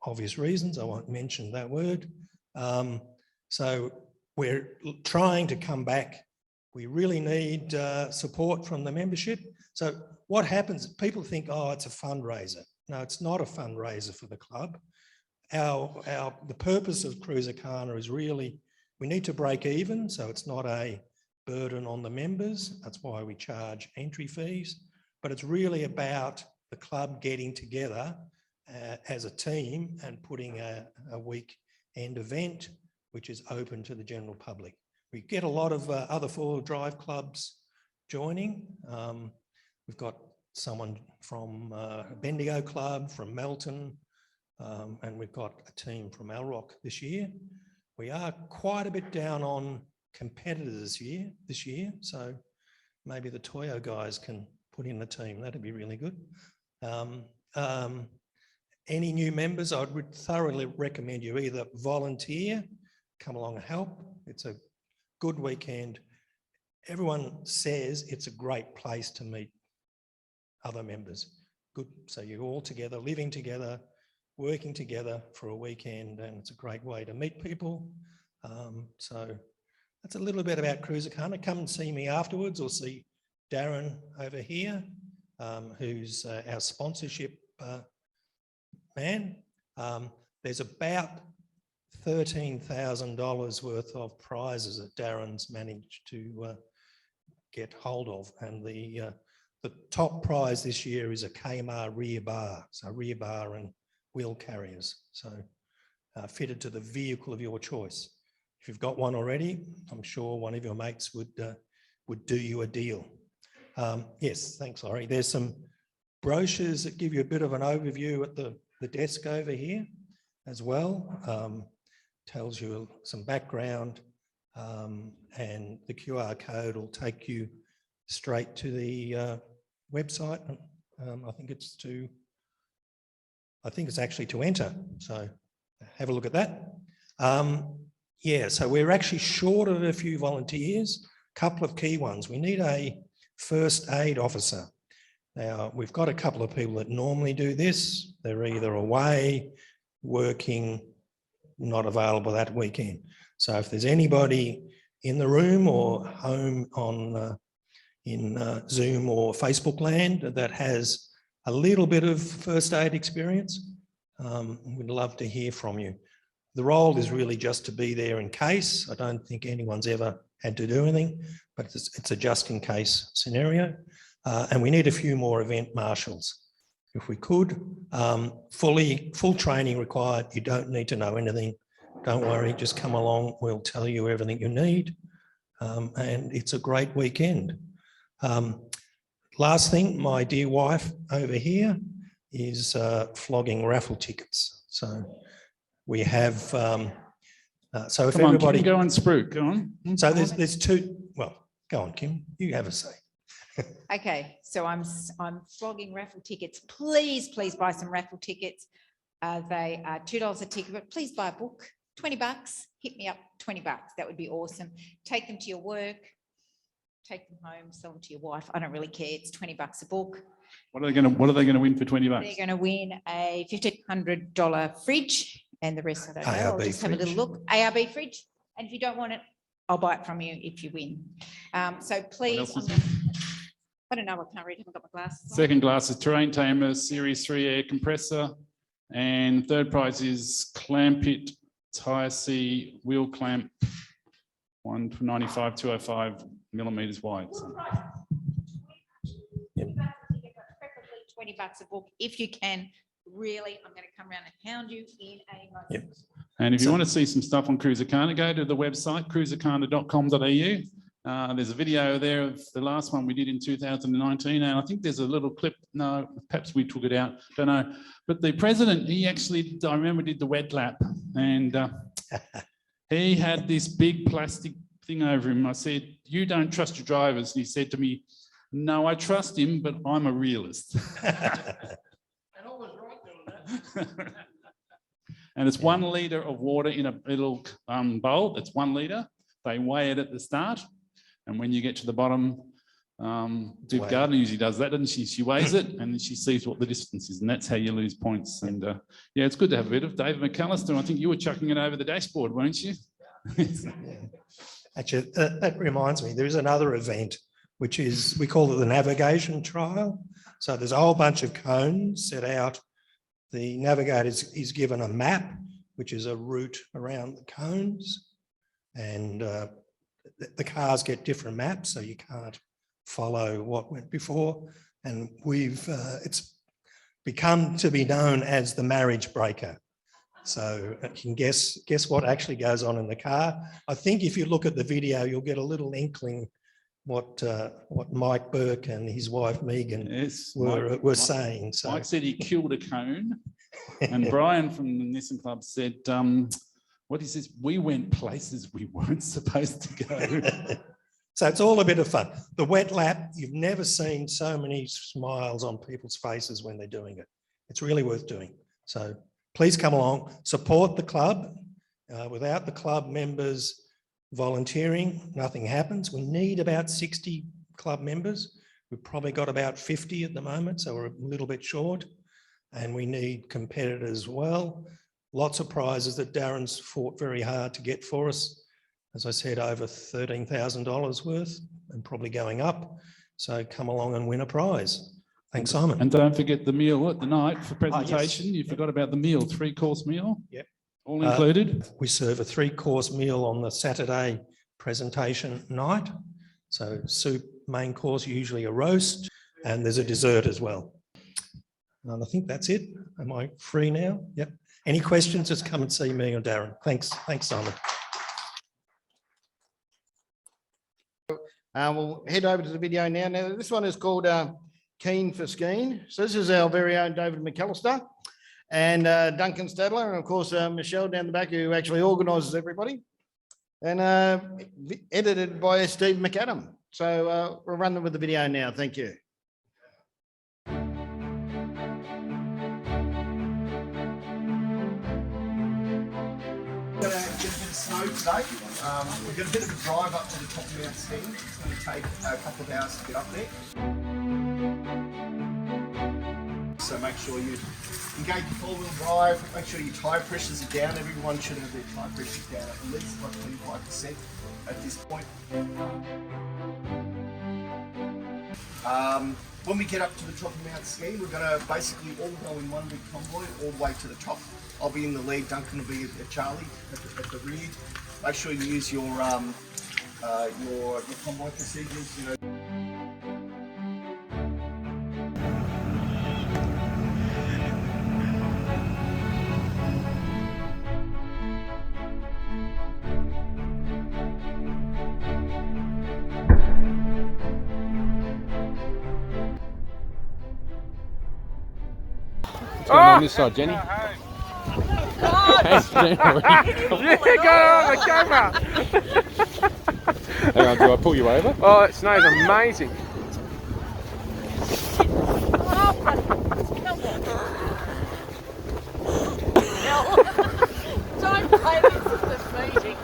Speaker 19: Obvious reasons, I won't mention that word. So we're trying to come back. We really need support from the membership. So what happens, people think, oh, it's a fundraiser. No, it's not a fundraiser for the club. The purpose of Cruisercana is really, we need to break even, so it's not a burden on the members. That's why we charge entry fees, but it's really about the club getting together as a team and putting a weekend event, which is open to the general public. We get a lot of other four-wheel drive clubs joining. We've got someone from Bendigo Club, from Melton, and we've got a team from Alrock this year. We are quite a bit down on competitors this year, so maybe the Toyo guys can put in a team. That'd be really good. Any new members, I would thoroughly recommend you either volunteer, come along and help. It's a good weekend. Everyone says it's a great place to meet other members. Good, so you're all together, living together, working together for a weekend, and it's a great way to meet people. So that's a little bit about Cruisercana. Come and see me afterwards, or see Darren over here, who's our sponsorship man. There's about $13,000 worth of prizes that Darren's managed to get hold of, and the top prize this year is a Kmart rear bar, so rear bar and wheel carriers, so fitted to the vehicle of your choice. If you've got one already, I'm sure one of your mates would do you a deal. Yes, thanks, Laurie. There's some brochures that give you a bit of an overview at the desk over here as well. Tells you some background, and the QR code will take you straight to the website. I think it's actually to enter, so have a look at that. Yeah, so we're actually short of a few volunteers, a couple of key ones. We need a first aid officer. Now, we've got a couple of people that normally do this. They're either away, working, not available that weekend. So if there's anybody in the room or home on in Zoom or Facebook land that has a little bit of first aid experience, we'd love to hear from you. The role is really just to be there in case. I don't think anyone's ever had to do anything, but it's a just in case scenario. And we need a few more event marshals. If we could, full training required. You don't need to know anything. Don't worry, just come along. We'll tell you everything you need. And it's a great weekend. Last thing, my dear wife over here is flogging raffle tickets. So we have, so if
Speaker 1: Come on,
Speaker 19: everybody—
Speaker 1: Kim, go on, Spruik, go on.
Speaker 19: So there's two, well, go on, Kim, you have a say.
Speaker 15: Okay, so I'm flogging raffle tickets. Please buy some raffle tickets. They are $2 a ticket, but please buy a book. $20. Hit me up, $20. That would be awesome. Take them to your work, take them home, sell them to your wife. I don't really care. It's $20 a book.
Speaker 1: What are they going to win for $20?
Speaker 15: They're going to win a $1,500 fridge, and the rest I don't know. I'll just have a little look. ARB fridge, and if you don't want it, I'll buy it from you if you win. So please. I don't know. I can't read. I haven't got my glasses on.
Speaker 1: Second glass is Terrain Tamer Series 3 air compressor, and third prize is Clampit Tyre C wheel clamp, 195 205 millimeters wide.
Speaker 15: Preferably $20 a book if you can. Really, I'm going to come around and hound you in a moment.
Speaker 1: And if you want to see some stuff on Cruisercana, go to the website cruisercana.com.au. There's a video there of the last one we did in 2019, and I think there's a little clip. No, perhaps we took it out, don't know. But the president, he actually, I remember, did the wet lap, and he had this big plastic thing over him. I said, "You don't trust your drivers." And he said to me, No, I trust him, but I'm a realist. And it's 1 litre of water in a little bowl. It's 1 litre. They weigh it at the start. And when you get to the bottom, Duke
Speaker 19: Wow.
Speaker 1: Gardner usually does that, doesn't she? She weighs it and then she sees what the distance is. And that's how you lose points. And yeah, it's good to have a bit of David McAllister. I think you were chucking it over the dashboard, weren't you?
Speaker 19: Actually, that reminds me, there is another event, which is, we call it the navigation trial. So there's a whole bunch of cones set out. The navigator is given a map, which is a route around the cones. And the cars get different maps, so you can't follow what went before. And it's become to be known as the marriage breaker. So you can guess what actually goes on in the car. I think if you look at the video, you'll get a little inkling what Mike Burke and his wife Megan were saying. So
Speaker 1: Mike said he killed a cone, and Brian from the Nissan Club said, what he says, we went places we weren't supposed to go.
Speaker 19: So it's all a bit of fun. The wet lap, you've never seen so many smiles on people's faces when they're doing it. It's really worth doing. So please come along, support the club. Without the club members volunteering, nothing happens. We need about 60 club members. We've probably got about 50 at the moment, so we're a little bit short. And we need competitors as well. Lots of prizes that Darren's fought very hard to get for us. As I said, over $13,000 worth and probably going up. So come along and win a prize. Thanks, Simon.
Speaker 1: And don't forget the meal at the night for presentation.
Speaker 19: Yes.
Speaker 1: You forgot about the meal, 3-course meal.
Speaker 19: Yep.
Speaker 1: All included.
Speaker 19: We serve a 3-course meal on the Saturday presentation night. So soup, main course, usually a roast, and there's a dessert as well. And I think that's it. Am I free now? Yep. Any questions, just come and see me or Darren. Thanks, Simon.
Speaker 4: We'll head over to the video now. Now, this one is called Keen for Skiing. So this is our very own David McAllister and Duncan Stadler, and of course, Michelle down the back, who actually organises everybody, and edited by Steve McAdam. So we'll run them with the video now. Thank you.
Speaker 20: We're going to get a bit of snow today. We've got a bit of a drive up to the top of Mount Skiing. It's going to take a couple of hours to get up there. So make sure you engage the four-wheel drive, make sure your tyre pressures are down. Everyone should have their tyre pressures down at least like 25% at this point. When we get up to the top of Mount Skiing, we're going to basically all go in one big convoy all the way to the top. I'll be in the lead, Duncan will be at Charlie at the rear. Make sure you use your convoy procedures. You know.
Speaker 3: What's going on this side, Jenny? Thanks, Jenny.
Speaker 21: Yeah, got it on the camera.
Speaker 3: Hang on, do I pull you over?
Speaker 21: Oh, that snow's amazing.
Speaker 22: Don't play this at the meeting.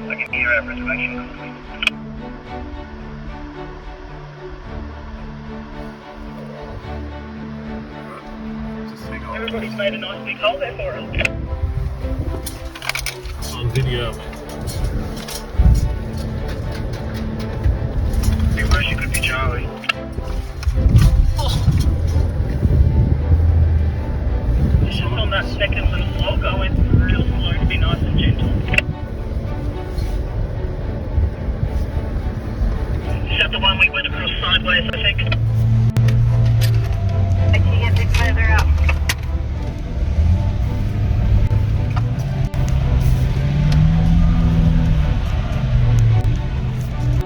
Speaker 14: I can hear our reservation complete. Everybody's made a nice big hole there for us.
Speaker 23: On video.
Speaker 14: It wish it could be Charlie.
Speaker 22: Oh.
Speaker 14: little sideways, I think. Can you get a bit further up?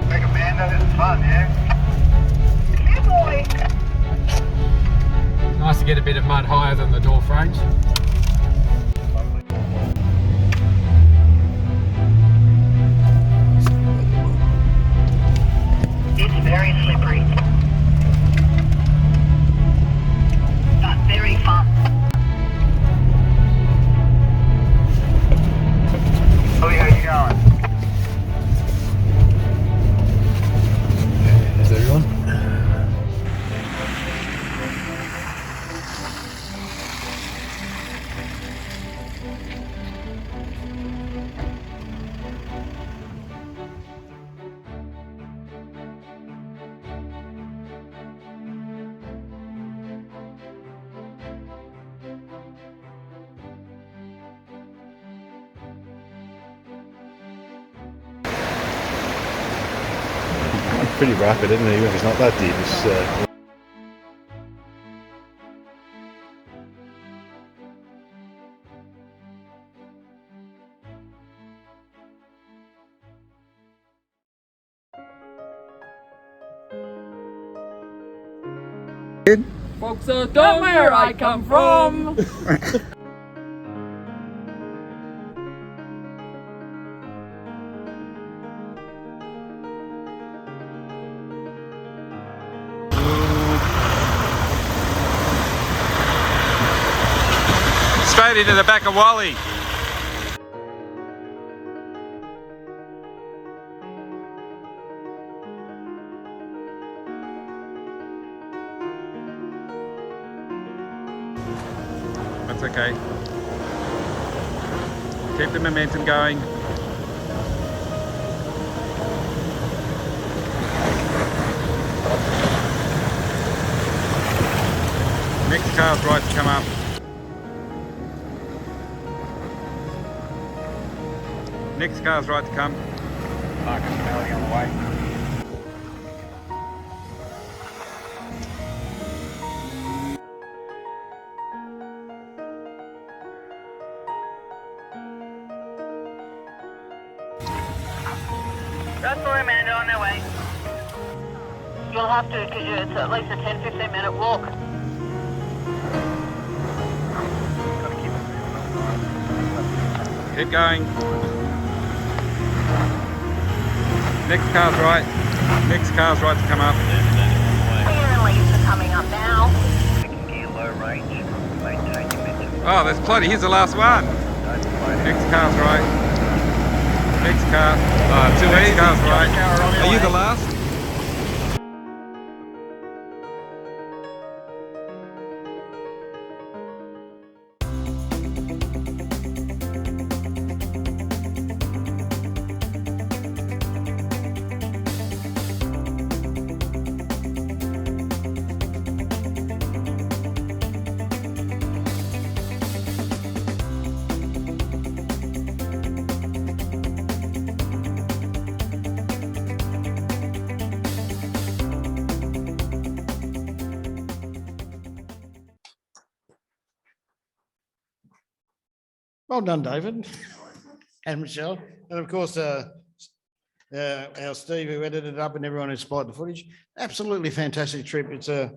Speaker 14: Make a man, that is fun, yeah? Yeah, boy.
Speaker 10: Nice to get a bit of mud higher than the door frames.
Speaker 14: It's very slippery. But very fun. Ollie, how you going?
Speaker 13: Is everyone? Pretty rapid, isn't it? Even if it's not that deep, it's
Speaker 21: Folks don't know where I come from.
Speaker 3: Straight into the back of Wally. That's okay. Keep the momentum going. Next car's right to come up. Next car's right to come. Marcus Melly on the way.
Speaker 14: Go for Amanda on their way. You'll have to, because it's at least a 10-15 minute walk.
Speaker 3: Keep going. Next car's right. Next car's right to come up.
Speaker 14: Clear and leaves are coming up now.
Speaker 3: Low range. Maintain your momentum. Oh, there's plenty. Here's the last one. Next car's right. Next car. Next car's right. Are you the last?
Speaker 4: Well done, David and Michelle. And of course, our Steve who edited it up and everyone who supplied the footage. Absolutely fantastic trip. It's a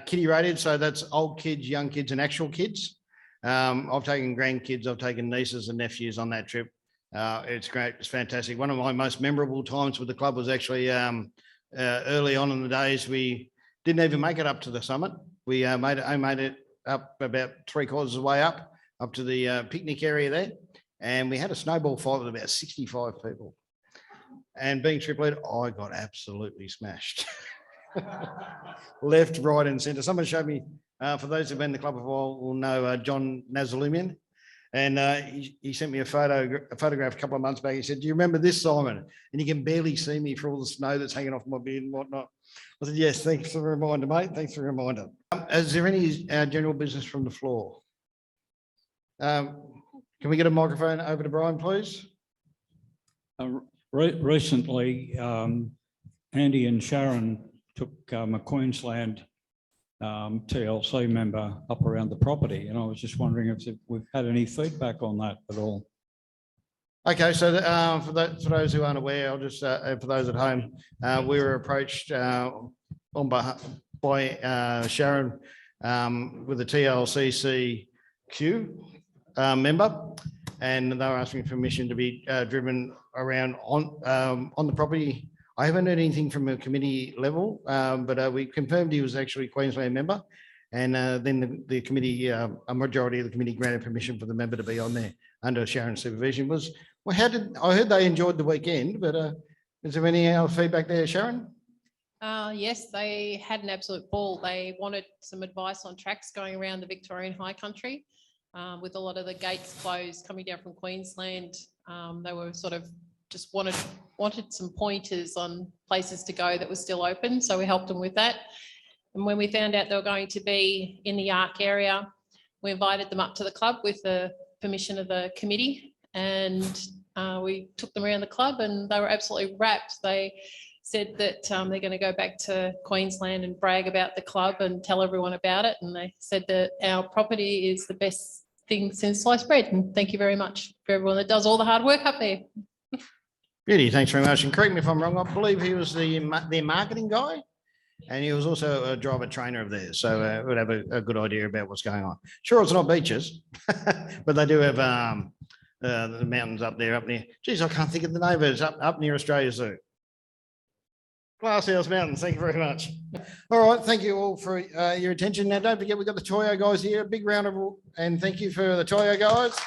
Speaker 4: kiddie rated, so that's old kids, young kids and actual kids. I've taken grandkids, I've taken nieces and nephews on that trip. It's great, it's fantastic. One of my most memorable times with the club was actually early on in the days. We didn't even make it up to the summit. We made it up about 3/4 of the way up to the picnic area there. And we had a snowball fight with about 65 people. And being trip leader, I got absolutely smashed. Left, right and centre. Someone showed me, for those who've been in the club for a while, will know John Nazalumian. And he sent me a photograph a couple of months back. He said, "Do you remember this, Simon?" And you can barely see me for all the snow that's hanging off my beard and whatnot. I said, "Yes, thanks for the reminder, mate. Thanks for the reminder." Is there any general business from the floor? Can we get a microphone over to Brian, please?
Speaker 18: Recently, Andy and Sharon took a Queensland TLC member up around the property, and I was just wondering if we've had any feedback on that at all.
Speaker 4: Okay, so for those who aren't aware, I'll just, for those at home, we were approached on behalf by Sharon with a TLCCV member, and they were asking permission to be driven around on the property. I haven't heard anything from a committee level, but we confirmed he was actually a Queensland member. And then the committee, a majority of the committee granted permission for the member to be on there under Sharon's supervision. I heard they enjoyed the weekend, but is there any feedback there, Sharon?
Speaker 9: Yes, they had an absolute ball. They wanted some advice on tracks going around the Victorian High Country. With a lot of the gates closed coming down from Queensland, they were sort of just wanted some pointers on places to go that were still open. So we helped them with that. And when we found out they were going to be in the Arc area, we invited them up to the club with the permission of the committee, and we took them around the club and they were absolutely rapt. They said that they're going to go back to Queensland and brag about the club and tell everyone about it. And they said that our property is the best thing since sliced bread. And thank you very much for everyone that does all the hard work up there.
Speaker 4: Beauty, thanks very much. And correct me if I'm wrong, I believe he was their marketing guy, and he was also a driver trainer of theirs. So we'd have a good idea about what's going on. Sure, it's not beaches, but they do have the mountains up there, up near. Geez, I can't think of the name of it. It's up near Australia Zoo. Glasshouse Mountains, thank you very much. All right, thank you all for your attention. Now, don't forget, we've got the Toyo guys here. A big round of applause, and thank you for the Toyo guys.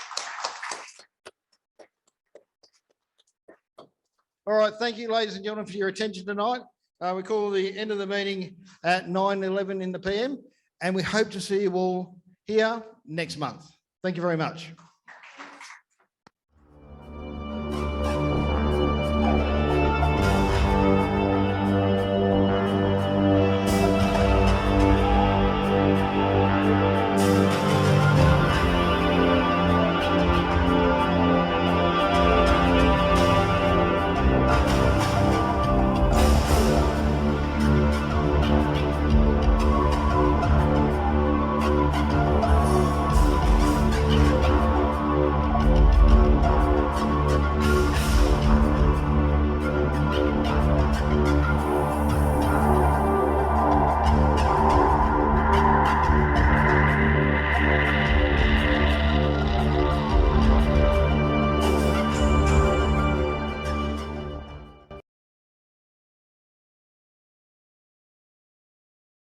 Speaker 4: All right, thank you, ladies and gentlemen, for your attention tonight. We call the end of the meeting at 9:11 in the PM, and we hope to see you all here next month. Thank you very much.